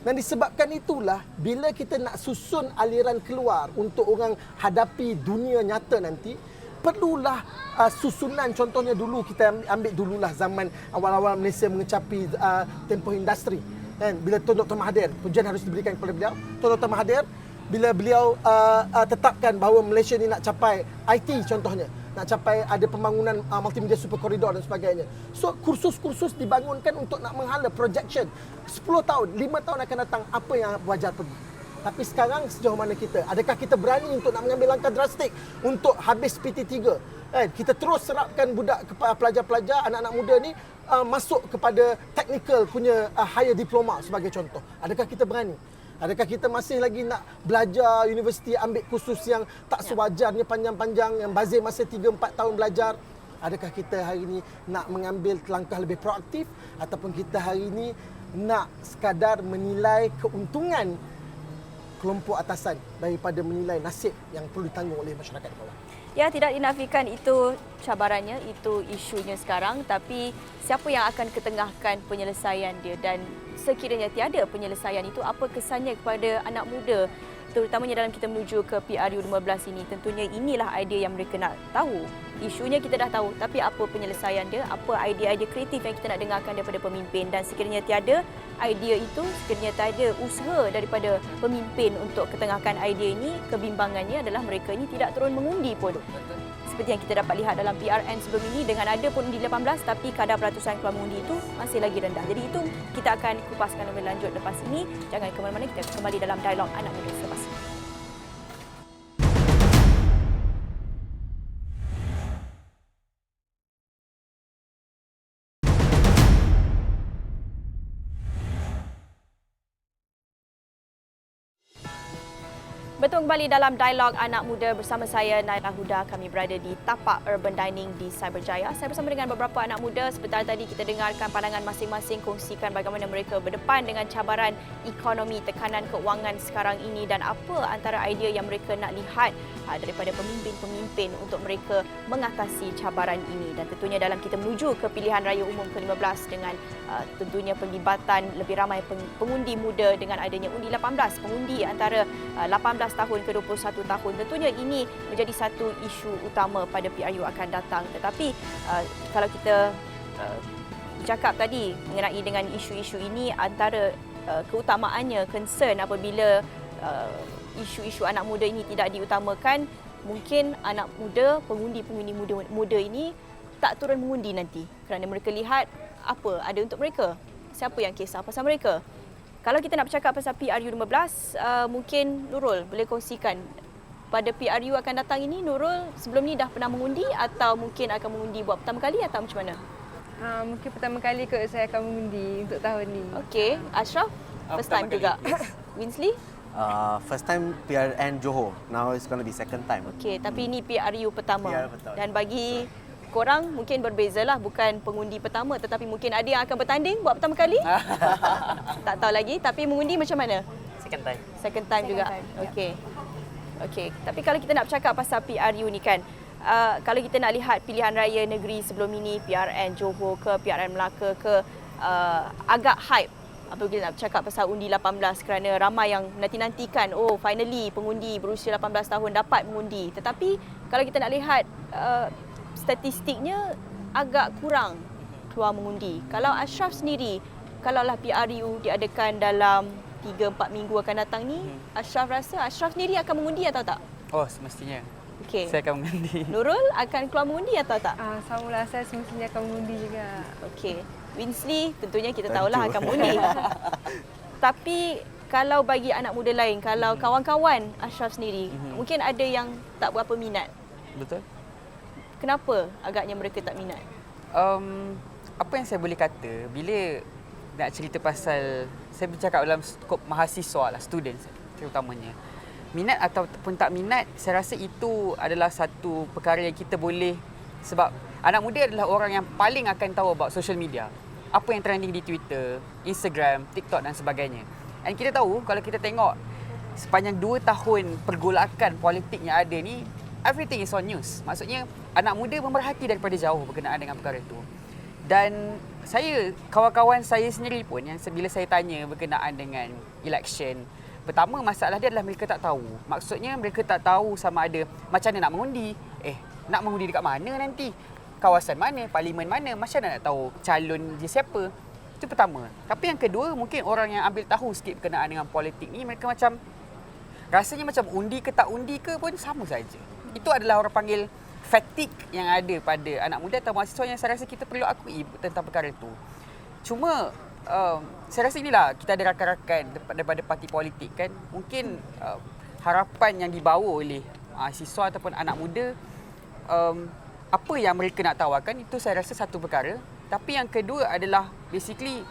Dan disebabkan itulah bila kita nak susun aliran keluar untuk orang hadapi dunia nyata nanti, perlulah susunan. Contohnya dulu kita ambil dululah zaman awal-awal Malaysia mengecapi tempoh industri. Kan? Bila Tun Dr. Mahathir, pujian harus diberikan kepada beliau. Tun Dr. Mahathir, bila beliau tetapkan bahawa Malaysia ni nak capai IT contohnya, nak capai ada pembangunan multimedia super koridor dan sebagainya. So kursus-kursus dibangunkan untuk nak menghala projection 10 tahun, 5 tahun akan datang apa yang wajar pergi. Tapi sekarang sejauh mana kita? Adakah kita berani untuk nak mengambil langkah drastik untuk habis PT3? Kan? Kita terus serapkan budak pelajar-pelajar, anak-anak muda ni masuk kepada technical punya higher diploma sebagai contoh. Adakah kita berani? Adakah kita masih lagi nak belajar universiti, ambil kursus yang tak sewajarnya panjang-panjang, yang bazir masa 3-4 tahun belajar? Adakah kita hari ini nak mengambil langkah lebih proaktif, ataupun kita hari ini nak sekadar menilai keuntungan kelompok atasan daripada menilai nasib yang perlu ditanggung oleh masyarakat bawah? Ya, tidak dinafikan itu cabarannya, itu isunya sekarang, tapi siapa yang akan ketengahkan penyelesaian dia, dan sekiranya tiada penyelesaian itu, apa kesannya kepada anak muda, terutamanya dalam kita menuju ke PRU15 ini? Tentunya inilah idea yang mereka nak tahu. Isunya kita dah tahu, tapi apa penyelesaian dia, apa idea-idea kreatif yang kita nak dengarkan daripada pemimpin. Dan sekiranya tiada idea itu, sekiranya tiada usaha daripada pemimpin untuk ketengahkan idea ini, kebimbangannya adalah mereka ini tidak turun mengundi pun. Seperti yang kita dapat lihat dalam PRN sebelum ini, dengan ada pun undi 18 tapi kadar peratusan keluar mengundi itu masih lagi rendah. Jadi itu kita akan kupaskan lebih lanjut lepas ini. Jangan ke mana-mana, kita kembali dalam dialog anak muda selepas ini. Bertemu kembali dalam Dialog Anak Muda bersama saya Naila Huda. Kami berada di Tapak Urban Dining di Cyberjaya. Saya bersama dengan beberapa anak muda. Seperti tadi kita dengarkan pandangan masing-masing, kongsikan bagaimana mereka berdepan dengan cabaran ekonomi, tekanan keuangan sekarang ini dan apa antara idea yang mereka nak lihat daripada pemimpin-pemimpin untuk mereka mengatasi cabaran ini. Dan tentunya dalam kita menuju ke pilihan raya umum ke-15 dengan tentunya penglibatan lebih ramai pengundi muda dengan adanya undi 18, pengundi antara 18 tahun ke 21 tahun. Tentunya ini menjadi satu isu utama pada PRU akan datang. Tetapi kalau kita bercakap tadi mengenai dengan isu-isu ini, antara keutamaannya, concern apabila isu-isu anak muda ini tidak diutamakan, mungkin anak muda, pengundi-pengundi muda ini tak turun mengundi nanti kerana mereka lihat apa ada untuk mereka, siapa yang kisah pasal mereka. Kalau kita nak bercakap pasal PRU 15, mungkin Nurul boleh kongsikan pada PRU akan datang ini, Nurul sebelum ni dah pernah mengundi atau mungkin akan mengundi buat pertama kali atau macam mana? Mungkin pertama kali kot saya akan mengundi untuk tahun ni. Okey, Ashraf first time juga. Winsley? First time PRN Johor. Now it's going to be second time. Okey, tapi ini PRU pertama. PRU pertama. Dan bagi korang mungkin berbezalah, bukan pengundi pertama tetapi mungkin ada yang akan bertanding buat pertama kali. Tak tahu lagi, tapi mengundi macam mana? Second time. Second time juga. Okey. Okey, tapi kalau kita nak bercakap pasal PRU ni kan, kalau kita nak lihat pilihan raya negeri sebelum ini, PRN Johor ke PRN Melaka ke, agak hype apabila nak bercakap pasal undi 18 kerana ramai yang nanti-nantikan, oh finally pengundi berusia 18 tahun dapat mengundi. Tetapi kalau kita nak lihat statistiknya agak kurang keluar mengundi. Kalau Ashraf sendiri, kalaulah PRU diadakan dalam 3-4 minggu akan datang ni, Ashraf rasa Ashraf sendiri akan mengundi atau tak? Oh, semestinya. Okey. Saya akan mengundi. Nurul akan keluar mengundi atau tak? Samalah, saya semestinya akan mengundi juga. Okey. Winsley tentunya kita tahulah akan mengundi. Tapi kalau bagi anak muda lain, kalau kawan-kawan Ashraf sendiri, mungkin ada yang tak berapa minat. Betul? Kenapa agaknya mereka tak minat? Apa yang saya boleh kata, bila nak cerita pasal, saya bercakap dalam skop mahasiswa lah, students terutamanya. Minat ataupun tak minat, saya rasa itu adalah satu perkara yang kita boleh, sebab anak muda adalah orang yang paling akan tahu about social media. Apa yang trending di Twitter, Instagram, TikTok dan sebagainya. Dan kita tahu, kalau kita tengok sepanjang 2 tahun pergolakan politik yang ada ni, everything is on news. Maksudnya, anak muda memerhati daripada jauh berkenaan dengan perkara itu. Dan saya, kawan-kawan saya sendiri pun, yang bila saya tanya berkenaan dengan election, pertama masalah dia adalah mereka tak tahu. Maksudnya, mereka tak tahu sama ada macam mana nak mengundi. Nak mengundi dekat mana nanti? Kawasan mana? Parlimen mana? Macam mana nak tahu calon dia siapa? Itu pertama. Tapi yang kedua, mungkin orang yang ambil tahu sikit berkenaan dengan politik ni, mereka macam rasanya macam undi ke tak undi ke pun sama saja. Itu adalah orang panggil fatigue yang ada pada anak muda atau mahasiswa yang saya rasa kita perlu akui tentang perkara itu. Cuma saya rasa inilah, kita ada rakan-rakan daripada parti politik kan. Mungkin harapan yang dibawa oleh mahasiswa ataupun anak muda, apa yang mereka nak tawarkan, itu saya rasa satu perkara. Tapi yang kedua adalah basically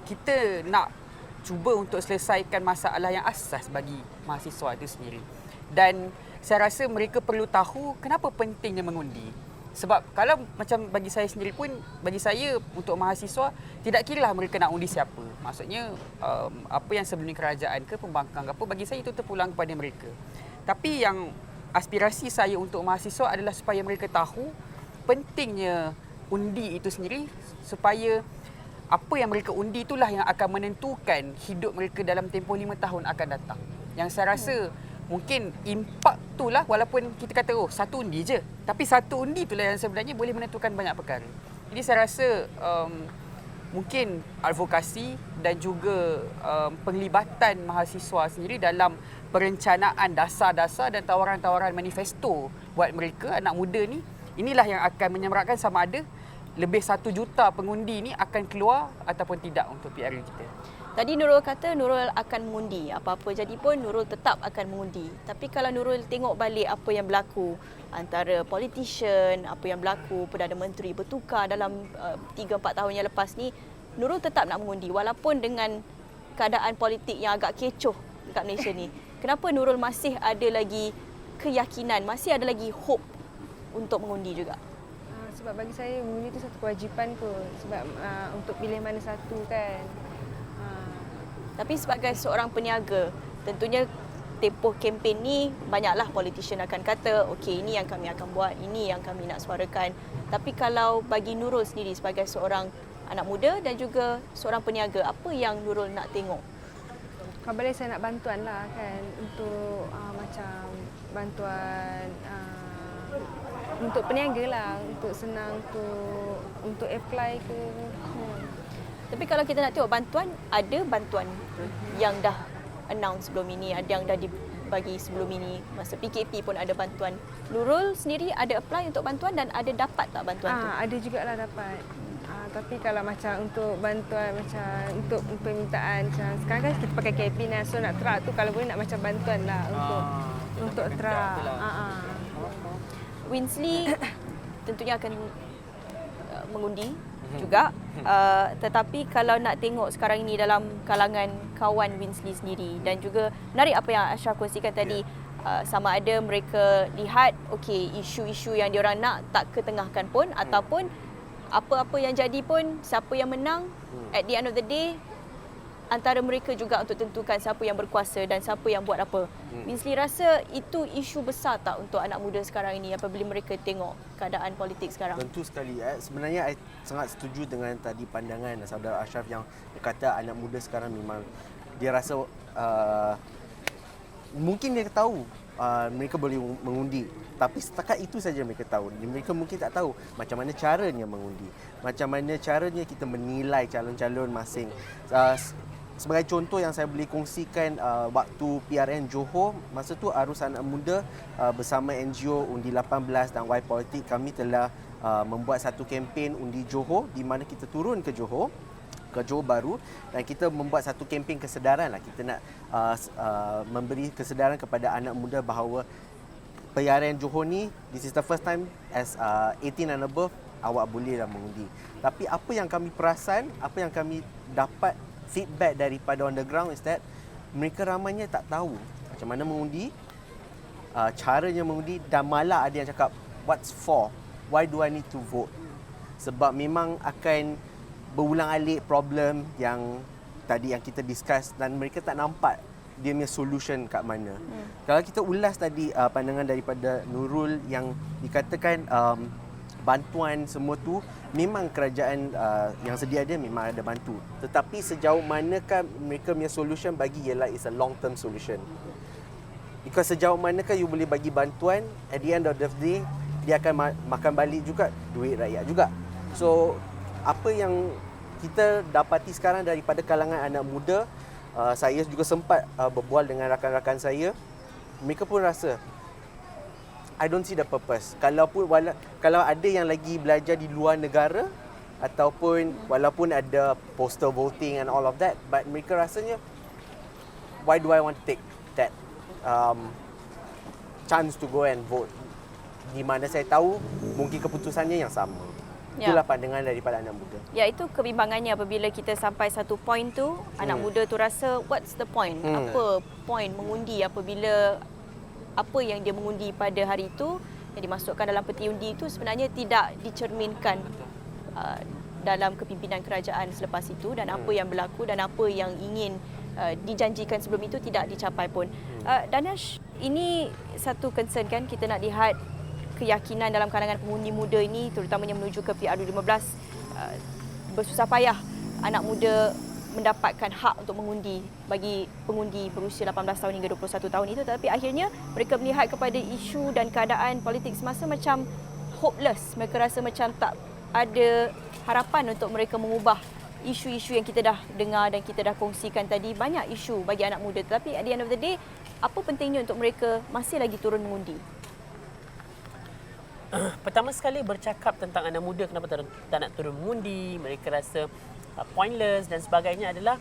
kita nak cuba untuk selesaikan masalah yang asas bagi mahasiswa itu sendiri. Dan saya rasa mereka perlu tahu kenapa pentingnya mengundi. Sebab kalau macam bagi saya sendiri pun, bagi saya untuk mahasiswa, tidak kiralah mereka nak undi siapa. Maksudnya apa yang sebelum kerajaan ke pembangkang ke apa, bagi saya itu terpulang kepada mereka. Tapi yang aspirasi saya untuk mahasiswa adalah supaya mereka tahu pentingnya undi itu sendiri, supaya apa yang mereka undi itulah yang akan menentukan hidup mereka dalam tempoh 5 tahun akan datang. Yang saya rasa mungkin impak itulah, walaupun kita kata satu undi je, tapi satu undi itulah yang sebenarnya boleh menentukan banyak perkara. Jadi saya rasa mungkin advokasi dan juga penglibatan mahasiswa sendiri dalam perencanaan dasar-dasar dan tawaran-tawaran manifesto buat mereka, anak muda ni, inilah yang akan menyemarakkan sama ada lebih 1 juta pengundi ni akan keluar ataupun tidak untuk PRU kita. Tadi Nurul kata Nurul akan mengundi. Apa-apa jadi pun Nurul tetap akan mengundi. Tapi kalau Nurul tengok balik apa yang berlaku antara politician, apa yang berlaku Perdana Menteri bertukar dalam 3-4 tahun yang lepas ni, Nurul tetap nak mengundi walaupun dengan keadaan politik yang agak kecoh dekat Malaysia ni. kenapa Nurul masih ada lagi keyakinan, masih ada lagi hope untuk mengundi juga? Sebab bagi saya mengundi itu satu kewajipan kot. Sebab untuk pilih mana satu kan. Tapi sebagai seorang peniaga, tentunya tempoh kempen ni banyaklah politician akan kata, okey, ini yang kami akan buat, ini yang kami nak suarakan. Tapi kalau bagi Nurul sendiri sebagai seorang anak muda dan juga seorang peniaga, apa yang Nurul nak tengok? Kalau boleh saya nak bantuan lah kan untuk macam bantuan untuk peniaga lah, untuk senang untuk apply ke. Tapi kalau kita nak tengok bantuan, ada bantuan yang dah announce sebelum ini, ada yang dah dibagi sebelum ini. Masa PKP pun ada bantuan. Nurul sendiri ada apply untuk bantuan dan ada dapat tak bantuan tu? Ada jugalah dapat. Tapi kalau macam untuk bantuan macam untuk permintaan macam sekarang kan kita pakai cabin lah. So nak truck tu kalau boleh nak macam bantuan lah untuk truck. Winsley tentunya akan mengundi juga. Tetapi kalau nak tengok sekarang ini dalam kalangan kawan Winsley sendiri dan juga menarik apa yang Ashraf kongsikan tadi, sama ada mereka lihat okey isu-isu yang diorang nak tak ketengahkan pun ataupun apa-apa yang jadi pun siapa yang menang at the end of the day antara mereka juga untuk tentukan siapa yang berkuasa dan siapa yang buat apa. Winsley rasa itu isu besar tak untuk anak muda sekarang ini apabila mereka tengok keadaan politik sekarang? Tentu sekali. Sebenarnya saya sangat setuju dengan tadi pandangan saudara Ashraf yang berkata anak muda sekarang memang dia rasa mungkin dia tahu mereka boleh mengundi. Tapi setakat itu saja mereka tahu. Mereka mungkin tak tahu macam mana caranya mengundi. Macam mana caranya kita menilai calon-calon masing. Sebagai contoh yang saya boleh kongsikan, waktu PRN Johor, masa tu Arus Anak Muda bersama NGO Undi 18 dan Y Politik, kami telah membuat satu kempen Undi Johor di mana kita turun ke Johor Baru dan kita membuat satu kempen kesedaran lah. Kita nak memberi kesedaran kepada anak muda bahawa PRN Johor ni, this is the first time as 18 and above, awak bolehlah mengundi. Tapi apa yang kami perasan, apa yang kami dapat feedback daripada on the ground is that mereka ramainya tak tahu macam mana mengundi, caranya mengundi dan malah ada yang cakap, what's for? Why do I need to vote? Sebab memang akan berulang-alik problem yang tadi yang kita discuss dan mereka tak nampak dia punya solution kat mana. Kalau kita ulas tadi pandangan daripada Nurul yang dikatakan bantuan semua tu, memang kerajaan yang sedia ada memang ada bantu. Tetapi sejauh manakah mereka punya solution bagi ialah is a long term solution. Because sejauh manakah you boleh bagi bantuan, at the end of the day dia akan makan balik juga duit rakyat juga. So apa yang kita dapati sekarang daripada kalangan anak muda, saya juga sempat berbual dengan rakan-rakan saya. Mereka pun rasa I don't see the purpose. Kalau ada yang lagi belajar di luar negara ataupun walaupun ada postal voting and all of that, but mereka rasanya why do I want to take that chance to go and vote di mana saya tahu mungkin keputusannya yang sama. Itulah pandangan daripada anak muda. Ya, itu kebimbangannya apabila kita sampai satu point tu, anak muda tu rasa what's the point? Apa point mengundi apabila apa yang dia mengundi pada hari itu yang dimasukkan dalam peti undi itu sebenarnya tidak dicerminkan dalam kepimpinan kerajaan selepas itu dan apa yang berlaku dan apa yang ingin dijanjikan sebelum itu tidak dicapai pun. Danish, ini satu concern kan, kita nak lihat keyakinan dalam kalangan pengundi muda ini terutamanya menuju ke PRU15, bersusah payah anak muda mendapatkan hak untuk mengundi bagi pengundi berusia 18 tahun hingga 21 tahun itu, tetapi akhirnya mereka melihat kepada isu dan keadaan politik semasa macam hopeless. Mereka rasa macam tak ada harapan untuk mereka mengubah isu-isu yang kita dah dengar dan kita dah kongsikan tadi. Banyak isu bagi anak muda, tetapi at the end of the day, apa pentingnya untuk mereka masih lagi turun mengundi? Pertama sekali bercakap tentang anak muda kenapa tak nak turun mengundi, mereka rasa pointless dan sebagainya adalah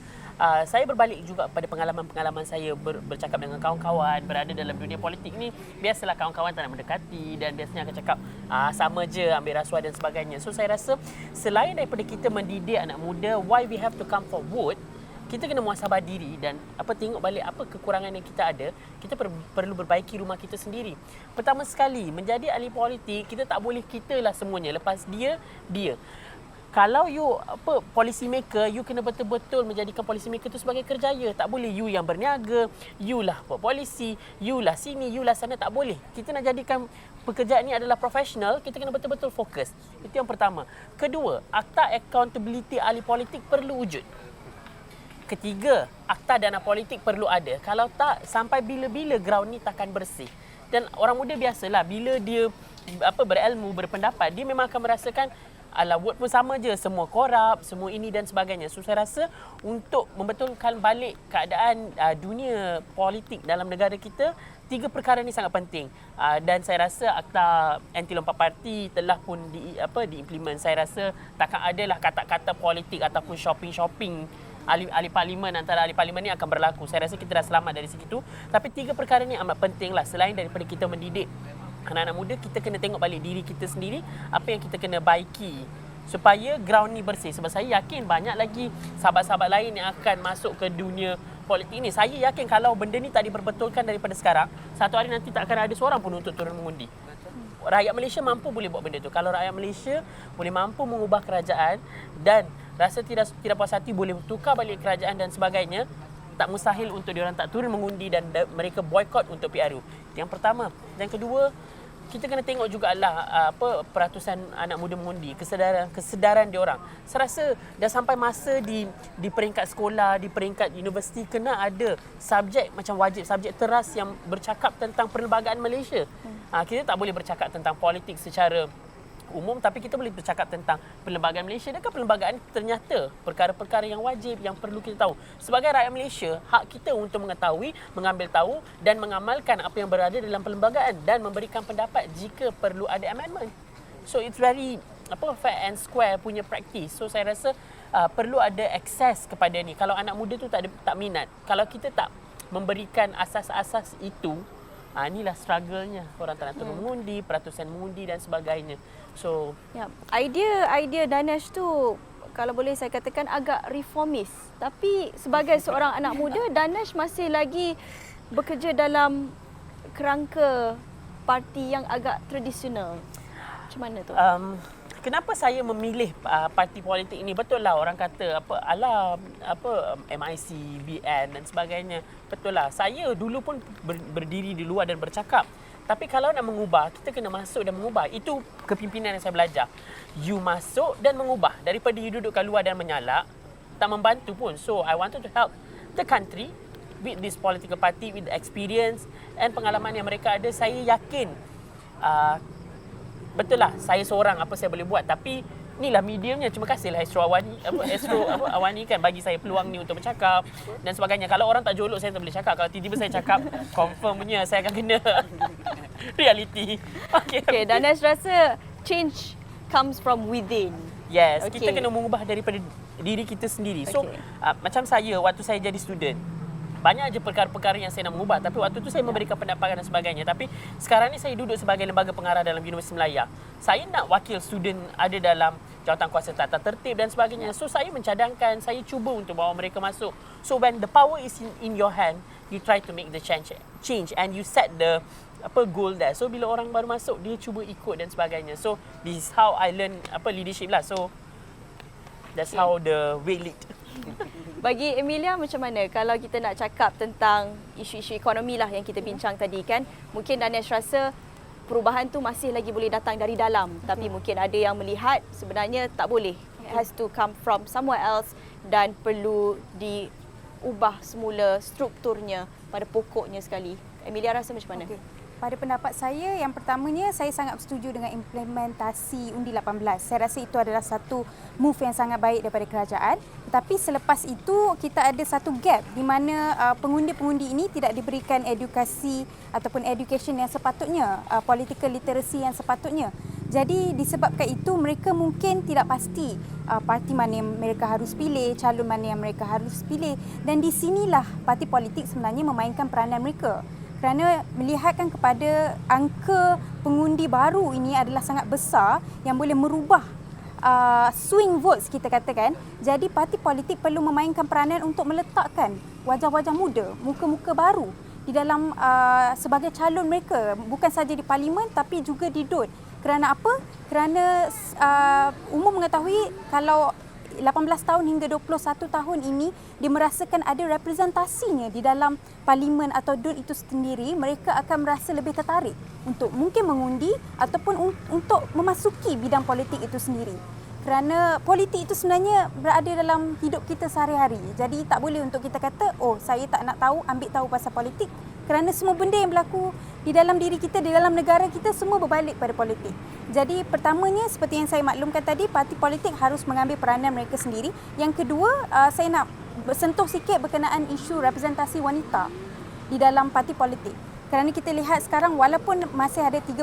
saya berbalik juga pada pengalaman-pengalaman saya bercakap dengan kawan-kawan berada dalam dunia politik ni. Biasalah kawan-kawan tak nak mendekati dan biasanya akan cakap sama je, ambil rasuah dan sebagainya. So saya rasa selain daripada kita mendidik anak muda why we have to come for vote, kita kena muhasabah diri dan tengok balik apa kekurangan yang kita ada. Kita perlu perbaiki rumah kita sendiri. Pertama sekali, menjadi ahli politik, kita tak boleh kita lah semuanya. Lepas dia. Kalau you policy maker, you kena betul-betul menjadikan policy maker tu sebagai kerjaya. Tak boleh you yang berniaga, you lah buat polisi, you lah sini, you lah sana, tak boleh. Kita nak jadikan pekerjaan ni adalah profesional, kita kena betul-betul fokus. Itu yang pertama. Kedua, akta accountability ahli politik perlu wujud. Ketiga, akta dana politik perlu ada. Kalau tak, sampai bila-bila ground ni takkan bersih. Dan orang muda biasalah, bila dia berilmu, berpendapat, dia memang akan merasakan alah, word pun sama je, semua korup, semua ini dan sebagainya. So saya rasa untuk membetulkan balik keadaan dunia politik dalam negara kita, 3 perkara ni sangat penting. Dan saya rasa akta anti lompat parti telah pun diimplement. Saya rasa takkan adalah kata-kata politik ataupun shopping ahli parlimen, antara ahli parlimen ni akan berlaku. Saya rasa kita dah selamat dari segi tu. Tapi 3 perkara ni amat penting lah. Selain daripada kita mendidik anak-anak muda, kita kena tengok balik diri kita sendiri, apa yang kita kena baiki supaya ground ni bersih. Sebab saya yakin banyak lagi sahabat-sahabat lain yang akan masuk ke dunia politik ni. Saya yakin kalau benda ni tak diperbetulkan daripada sekarang, satu hari nanti tak akan ada seorang pun untuk turun mengundi. Rakyat Malaysia mampu boleh buat benda tu. Kalau rakyat Malaysia boleh mampu mengubah kerajaan dan rasa tidak puas hati, boleh tukar balik kerajaan dan sebagainya, tak mustahil untuk diorang tak turun mengundi dan mereka boykot untuk PRU. Yang pertama. Yang kedua, kita kena tengok jugalah peratusan anak muda mengundi, kesedaran diorang. Saya rasa dah sampai masa di peringkat sekolah, di peringkat universiti kena ada subjek macam wajib, subjek teras yang bercakap tentang perlembagaan Malaysia. Kita tak boleh bercakap tentang politik secara umum, tapi kita boleh bercakap tentang perlembagaan Malaysia. Adakah perlembagaan ternyata perkara-perkara yang wajib yang perlu kita tahu? Sebagai rakyat Malaysia, hak kita untuk mengetahui, mengambil tahu dan mengamalkan apa yang berada dalam perlembagaan dan memberikan pendapat jika perlu ada amendment. So it's very fair and square punya practice. So saya rasa perlu ada akses kepada ni. Kalau anak muda tu tak minat, kalau kita tak memberikan asas-asas itu, inilah struggle-nya. Orang tak nak turun mengundi, peratusan mengundi dan sebagainya. So, idea Danesh tu kalau boleh saya katakan agak reformis. Tapi sebagai seorang anak muda, Danesh masih lagi bekerja dalam kerangka parti yang agak tradisional. Macam mana tu? Kenapa saya memilih parti politik ini? Betul lah orang kata MIC, BN dan sebagainya. Betul lah. Saya dulu pun berdiri di luar dan bercakap. Tapi kalau nak mengubah, kita kena masuk dan mengubah. Itu kepimpinan yang saya belajar. You masuk dan mengubah. Daripada you duduk kat luar dan menyalak, tak membantu pun. So I wanted to help the country with this political party, with the experience and pengalaman yang mereka ada. Saya yakin betul lah, saya seorang apa saya boleh buat. Tapi inilah mediumnya. Terima kasihlah Astro Awani kan bagi saya peluang ni untuk bercakap dan sebagainya. Kalau orang tak jolok, saya tak boleh cakap. Kalau tiba-tiba saya cakap, confirm punya saya akan kena reality. Okay, Danesh rasa change comes from within. Yes, kita kena mengubah daripada diri kita sendiri. So, macam saya, waktu saya jadi student, banyak je perkara-perkara yang saya nak mengubah. Tapi waktu tu saya memberikan pendapat dan sebagainya. Tapi sekarang ni saya duduk sebagai lembaga pengarah dalam Universiti Melaya. Saya nak wakil student ada dalam jawatan kuasa tata tertib dan sebagainya. So saya mencadangkan, saya cuba untuk bawa mereka masuk. So when the power is in your hand, you try to make the change and you set the goal there. So bila orang baru masuk, dia cuba ikut dan sebagainya. So this is how I learn leadership lah. So that's how the way lead. Bagi Emilia macam mana kalau kita nak cakap tentang isu-isu ekonomi lah yang kita bincang tadi kan? Mungkin Danesh rasa perubahan tu masih lagi boleh datang dari dalam. Tapi mungkin ada yang melihat sebenarnya tak boleh. It has to come from somewhere else dan perlu diubah semula strukturnya pada pokoknya sekali. Emilia rasa macam mana? Pada pendapat saya, yang pertamanya saya sangat setuju dengan implementasi Undi 18. Saya rasa itu adalah satu move yang sangat baik daripada kerajaan. Tetapi selepas itu kita ada satu gap di mana pengundi-pengundi ini tidak diberikan edukasi ataupun education yang sepatutnya, political literacy yang sepatutnya. Jadi disebabkan itu mereka mungkin tidak pasti parti mana yang mereka harus pilih, calon mana yang mereka harus pilih, dan di sinilah parti politik sebenarnya memainkan peranan mereka. Kerana melihatkan kepada angka pengundi baru ini adalah sangat besar yang boleh merubah swing votes kita katakan. Jadi parti politik perlu memainkan peranan untuk meletakkan wajah-wajah muda, muka-muka baru di dalam sebagai calon mereka, bukan saja di parlimen tapi juga di DUN. Kerana apa? Kerana umum mengetahui kalau 18 tahun hingga 21 tahun ini dia merasakan ada representasinya di dalam parlimen atau DUN itu sendiri, mereka akan merasa lebih tertarik untuk mungkin mengundi ataupun untuk memasuki bidang politik itu sendiri. Kerana politik itu sebenarnya berada dalam hidup kita sehari-hari. Jadi tak boleh untuk kita kata, oh saya tak nak tahu, ambil tahu pasal politik. Kerana semua benda yang berlaku di dalam diri kita, di dalam negara kita semua berbalik pada politik. Jadi pertamanya seperti yang saya maklumkan tadi, parti politik harus mengambil peranan mereka sendiri. Yang kedua, saya nak bersentuh sikit berkenaan isu representasi wanita di dalam parti politik. Kerana kita lihat sekarang walaupun masih ada 30%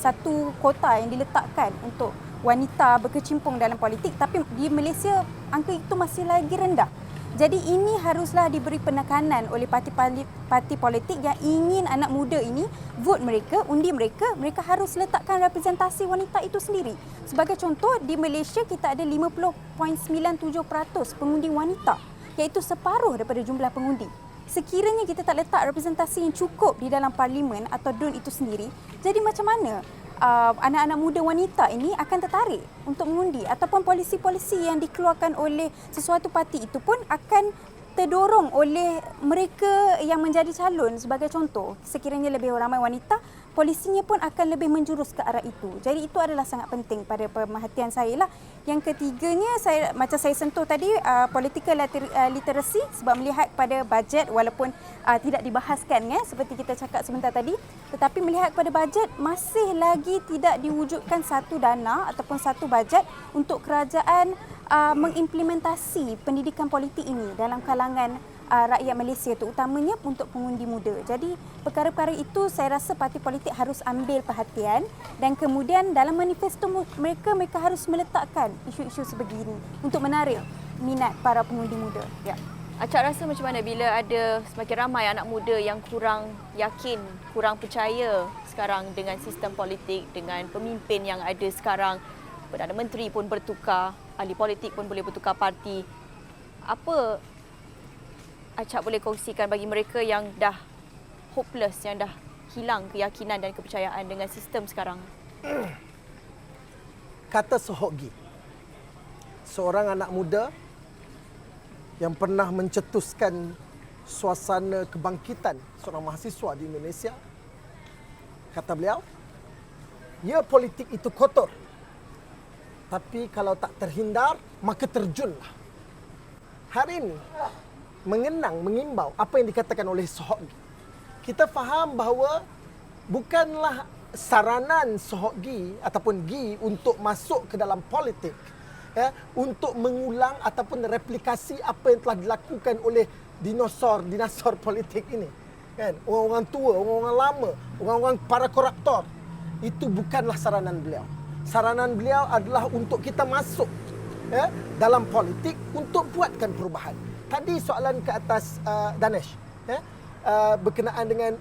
satu kota yang diletakkan untuk wanita berkecimpung dalam politik, tapi di Malaysia angka itu masih lagi rendah. Jadi ini haruslah diberi penekanan oleh parti politik yang ingin anak muda ini vote mereka, undi mereka, mereka harus letakkan representasi wanita itu sendiri. Sebagai contoh, di Malaysia kita ada 50.97% pengundi wanita, iaitu separuh daripada jumlah pengundi. Sekiranya kita tak letak representasi yang cukup di dalam parlimen atau DUN itu sendiri, jadi macam mana anak-anak muda wanita ini akan tertarik untuk mengundi, ataupun polisi-polisi yang dikeluarkan oleh sesuatu parti itu pun akan terdorong oleh mereka yang menjadi calon. Sebagai contoh, sekiranya lebih ramai wanita, polisinya pun akan lebih menjurus ke arah itu. Jadi itu adalah sangat penting pada pemerhatian saya lah. Yang ketiganya, macam saya sentuh tadi, political literacy, sebab melihat pada bajet walaupun tidak dibahaskan seperti kita cakap sebentar tadi, tetapi melihat pada bajet masih lagi tidak diwujudkan satu dana ataupun satu bajet untuk kerajaan mengimplementasi pendidikan politik ini dalam kalangan rakyat Malaysia, terutamanya untuk pengundi muda. Jadi perkara-perkara itu saya rasa parti politik harus ambil perhatian, dan kemudian dalam manifesto mereka harus meletakkan isu-isu sebegini untuk menarik minat para pengundi muda. Ya. Acak rasa macam mana bila ada semakin ramai anak muda yang kurang yakin, kurang percaya sekarang dengan sistem politik, dengan pemimpin yang ada sekarang, Perdana Menteri pun bertukar, ahli politik pun boleh bertukar parti. Apa Acak boleh kongsikan bagi mereka yang dah hopeless, yang dah hilang keyakinan dan kepercayaan dengan sistem sekarang? Kata Sohok Gi, seorang anak muda yang pernah mencetuskan suasana kebangkitan seorang mahasiswa di Indonesia, kata beliau, ya politik itu kotor, tapi kalau tak terhindar, maka terjunlah. Hari ini, mengimbau apa yang dikatakan oleh Sohok Gi. Kita faham bahawa bukanlah saranan Sohok Gi ataupun Gi untuk masuk ke dalam politik, untuk mengulang ataupun replikasi apa yang telah dilakukan oleh dinosaur politik ini. Kan? Orang-orang tua, orang-orang lama, orang-orang para koruptor. Itu bukanlah saranan beliau. Saranan beliau adalah untuk kita masuk dalam politik untuk buatkan perubahan. Tadi soalan ke atas Danesh, berkenaan dengan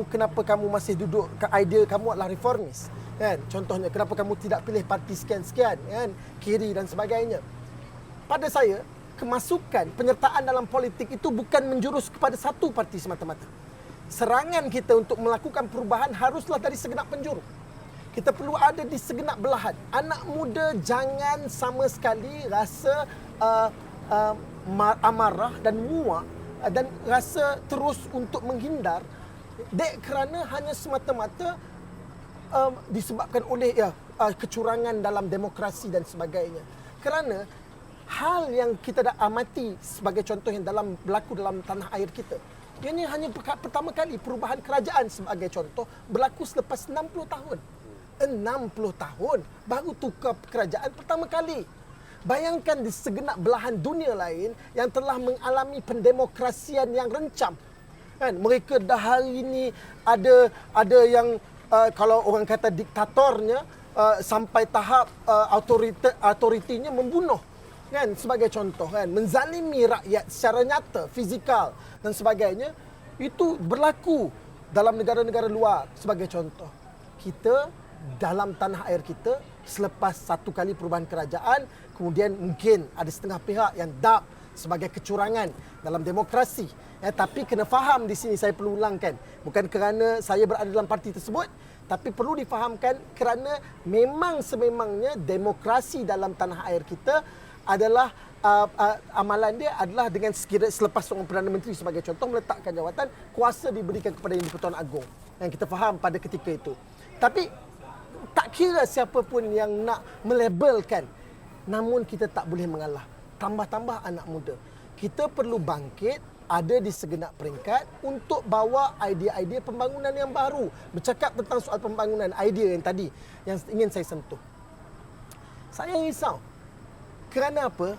kenapa kamu masih duduk, idea kamu adalah reformis, kan? Contohnya kenapa kamu tidak pilih parti sekian-sekian, kan? Kiri dan sebagainya. Pada saya, kemasukan penyertaan dalam politik itu bukan menjurus kepada satu parti semata-mata. Serangan kita untuk melakukan perubahan haruslah dari segenap penjuru. Kita perlu ada di segenap belahan. Anak muda jangan sama sekali rasa amarah dan muak dan rasa terus untuk menghindar kerana hanya semata-mata disebabkan oleh kecurangan dalam demokrasi dan sebagainya. Kerana hal yang kita dah amati sebagai contoh yang berlaku dalam tanah air kita, ini hanya pertama kali perubahan kerajaan sebagai contoh berlaku selepas 60 tahun. 60 tahun baru tukar kerajaan pertama kali. Bayangkan di segenap belahan dunia lain yang telah mengalami pendemokrasian yang rencam, kan? Mereka dah hari ini ada yang kalau orang kata diktatornya sampai tahap autoritinya membunuh, kan? Sebagai contoh, kan, menzalimi rakyat secara nyata, fizikal dan sebagainya. Itu berlaku dalam negara-negara luar. Sebagai contoh, kita dalam tanah air kita selepas satu kali perubahan kerajaan, kemudian mungkin ada setengah pihak yang dap sebagai kecurangan dalam demokrasi. Tapi kena faham di sini, saya perlu ulangkan, bukan kerana saya berada dalam parti tersebut, tapi perlu difahamkan kerana memang sememangnya demokrasi dalam tanah air kita adalah amalan dia adalah dengan sekiranya selepas seorang Perdana Menteri sebagai contoh meletakkan jawatan, kuasa diberikan kepada Yang di-Pertuan Agong. Yang kita faham pada ketika itu. Tapi tak kira siapa pun yang nak melabelkan, namun kita tak boleh mengalah. Tambah-tambah anak muda. Kita perlu bangkit, ada di segenap peringkat untuk bawa idea-idea pembangunan yang baru. Bercakap tentang soal pembangunan, idea yang tadi yang ingin saya sentuh. Saya risau. Kerana apa?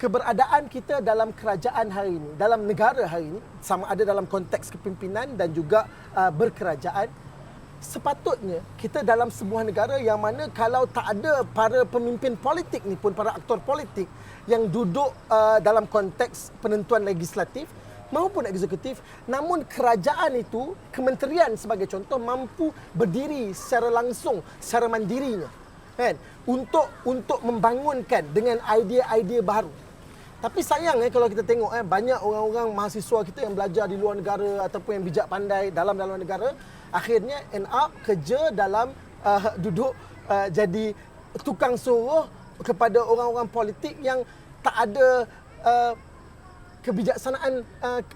Keberadaan kita dalam kerajaan hari ini, dalam negara hari ini, sama ada dalam konteks kepimpinan dan juga berkerajaan, sepatutnya kita dalam sebuah negara yang mana kalau tak ada para pemimpin politik ni pun, para aktor politik yang duduk dalam konteks penentuan legislatif maupun eksekutif, namun kerajaan itu, kementerian sebagai contoh, mampu berdiri secara langsung, secara mandirinya, kan, untuk membangunkan dengan idea-idea baru. Tapi sayang kalau kita tengok banyak orang-orang mahasiswa kita yang belajar di luar negara ataupun yang bijak pandai dalam negara, akhirnya end up kerja dalam duduk jadi tukang suruh kepada orang-orang politik yang tak ada kebijaksanaan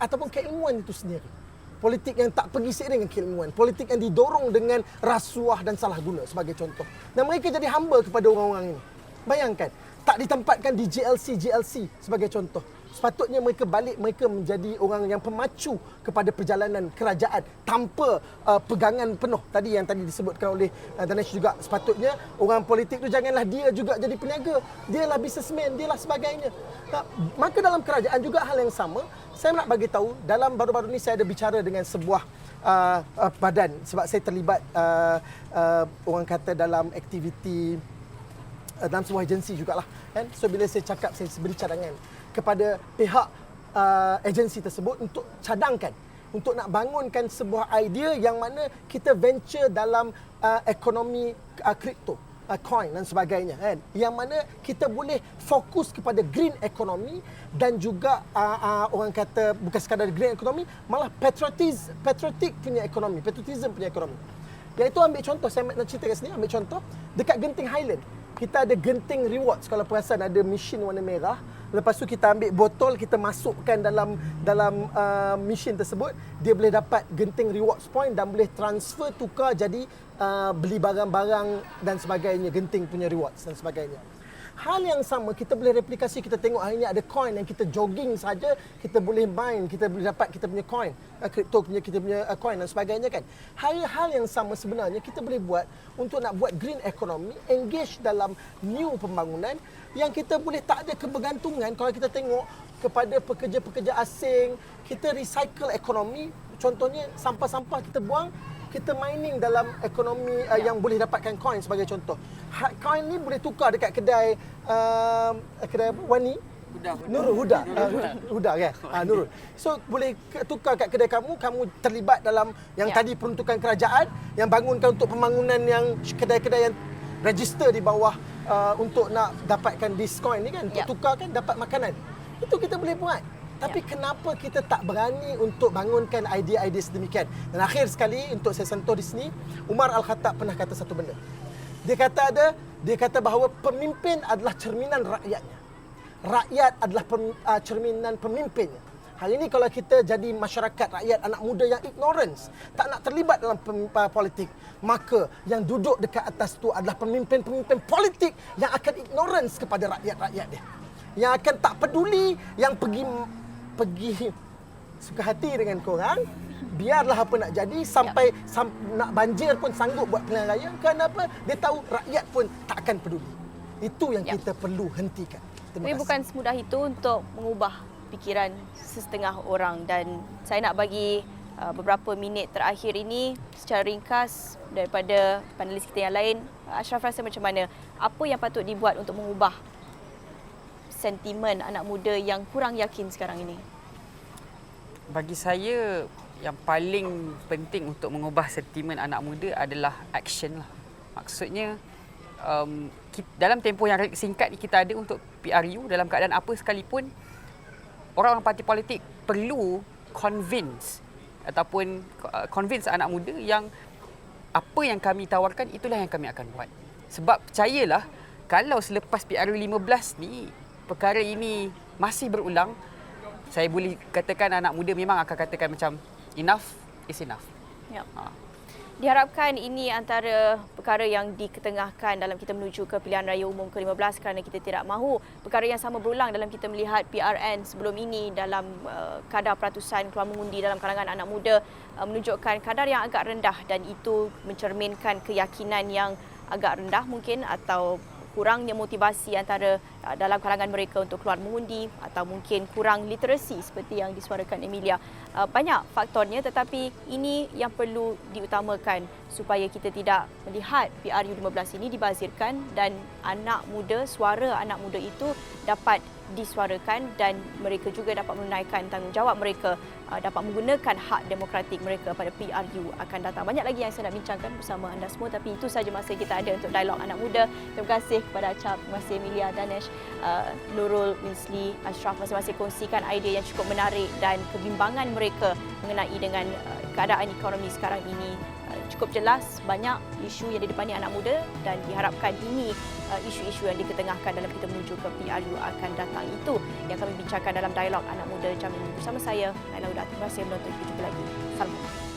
ataupun keilmuan itu sendiri. Politik yang tak pergi seiring dengan keilmuan, politik yang didorong dengan rasuah dan salah guna sebagai contoh. Dan mereka jadi hamba kepada orang-orang ini. Bayangkan, tak ditempatkan di GLC sebagai contoh. Sepatutnya mereka balik, mereka menjadi orang yang pemacu kepada perjalanan kerajaan tanpa pegangan penuh. Tadi yang tadi disebutkan oleh Danesh juga, sepatutnya orang politik tu janganlah dia juga jadi peniaga. Dialah businessman, dialah sebagainya. Maka dalam kerajaan juga hal yang sama. Saya nak bagi tahu, dalam baru-baru ni saya ada bicara dengan sebuah badan sebab saya terlibat orang kata dalam aktiviti dalam sebuah agensi jugalah, kan. So bila saya cakap, saya beri cadangan kepada pihak agensi tersebut untuk cadangkan, untuk nak bangunkan sebuah idea yang mana kita venture dalam ekonomi kripto, coin dan sebagainya, kan, yang mana kita boleh fokus kepada green economy dan juga orang kata bukan sekadar green economy, malah patriotic punya ekonomi, patriotism punya ekonomi. Iaitu ambil contoh, saya nak cerita kat sini, ambil contoh dekat Genting Highland. Kita ada Genting Rewards, kalau perasan ada mesin warna merah. Lepas tu kita ambil botol, kita masukkan dalam mesin tersebut, dia boleh dapat Genting Rewards point dan boleh transfer, tukar jadi beli barang-barang dan sebagainya, Genting punya rewards dan sebagainya. Hal yang sama kita boleh replikasi. Kita tengok hari ini ada coin yang kita jogging saja kita boleh mine, kita boleh dapat kita punya coin, kripto punya, kita punya coin dan sebagainya, kan. Hal yang sama sebenarnya kita boleh buat untuk nak buat green economy, engage dalam new pembangunan yang kita boleh tak ada kebergantungan. Kalau kita tengok kepada pekerja-pekerja asing, kita recycle ekonomi. Contohnya sampah-sampah kita buang, kita mining dalam ekonomi yang boleh dapatkan coin sebagai contoh. Coin ni boleh tukar dekat kedai kedai apa? Wani? Nurul Huda. Huda kan? Nurul. So boleh tukar kat kedai kamu terlibat dalam yang tadi peruntukan kerajaan yang bangunkan untuk pembangunan yang kedai-kedai yang register di bawah untuk nak dapatkan diskon ni, kan, untuk tukar, kan, dapat makanan. Itu kita boleh buat. Tapi kenapa kita tak berani untuk bangunkan idea-idea sedemikian? Dan akhir sekali untuk saya sentuh di sini, Umar Al-Khattab pernah kata satu benda. Dia kata bahawa pemimpin adalah cerminan rakyatnya. Rakyat adalah cerminan pemimpinnya. Hari ini kalau kita jadi masyarakat rakyat, anak muda yang ignorance, tak nak terlibat dalam politik, maka yang duduk dekat atas tu adalah pemimpin-pemimpin politik yang akan ignorance kepada rakyat-rakyat dia. Yang akan tak peduli, yang pergi suka hati dengan korang, biarlah apa nak jadi, sampai nak banjir pun sanggup buat pilihan raya. Kenapa? Dia tahu rakyat pun tak akan peduli. Itu yang kita perlu hentikan. Tapi bukan semudah itu untuk mengubah fikiran sesetengah orang, dan saya nak bagi beberapa minit terakhir ini secara ringkas daripada panelis kita yang lain. Ashraf rasa macam mana? Apa yang patut dibuat untuk mengubah sentimen anak muda yang kurang yakin sekarang ini? Bagi saya, yang paling penting untuk mengubah sentimen anak muda adalah action lah. Maksudnya dalam tempoh yang singkat kita ada untuk PRU, dalam keadaan apa sekalipun, orang-orang parti politik perlu convince anak muda yang apa yang kami tawarkan itulah yang kami akan buat. Sebab percayalah, kalau selepas PRU 15 ni perkara ini masih berulang, saya boleh katakan anak muda memang akan katakan macam enough is enough. Ya. Diharapkan ini antara perkara yang diketengahkan dalam kita menuju ke pilihan raya umum ke-15 kerana kita tidak mahu perkara yang sama berulang dalam kita melihat PRN sebelum ini dalam kadar peratusan keluar mengundi dalam kalangan anak muda menunjukkan kadar yang agak rendah, dan itu mencerminkan keyakinan yang agak rendah mungkin atau kurangnya motivasi antara dalam kalangan mereka untuk keluar mengundi, atau mungkin kurang literasi seperti yang disuarakan Emilia. Banyak faktornya, tetapi ini yang perlu diutamakan supaya kita tidak melihat PRU 15 ini dibazirkan dan anak muda, suara anak muda itu dapat disuarakan dan mereka juga dapat menunaikan tanggungjawab mereka, dapat menggunakan hak demokratik mereka pada PRU akan datang. Banyak lagi yang saya nak bincangkan bersama anda semua, tapi itu sahaja masa kita ada untuk dialog anak muda. Terima kasih kepada Acap, terima kasih Emilia, Danesh, Nurul, Winsly, Ashraf, masing-masing kongsikan idea yang cukup menarik dan kebimbangan mereka mengenai dengan keadaan ekonomi sekarang ini. Cukup jelas banyak isu yang didepani anak muda dan diharapkan ini isu-isu yang diketengahkan dalam kita menuju ke PRU akan datang. Itu yang kami bincangkan dalam dialog anak muda jam ini bersama saya, Naila Huda. Terima kasih menonton. Kita jumpa lagi. Salam.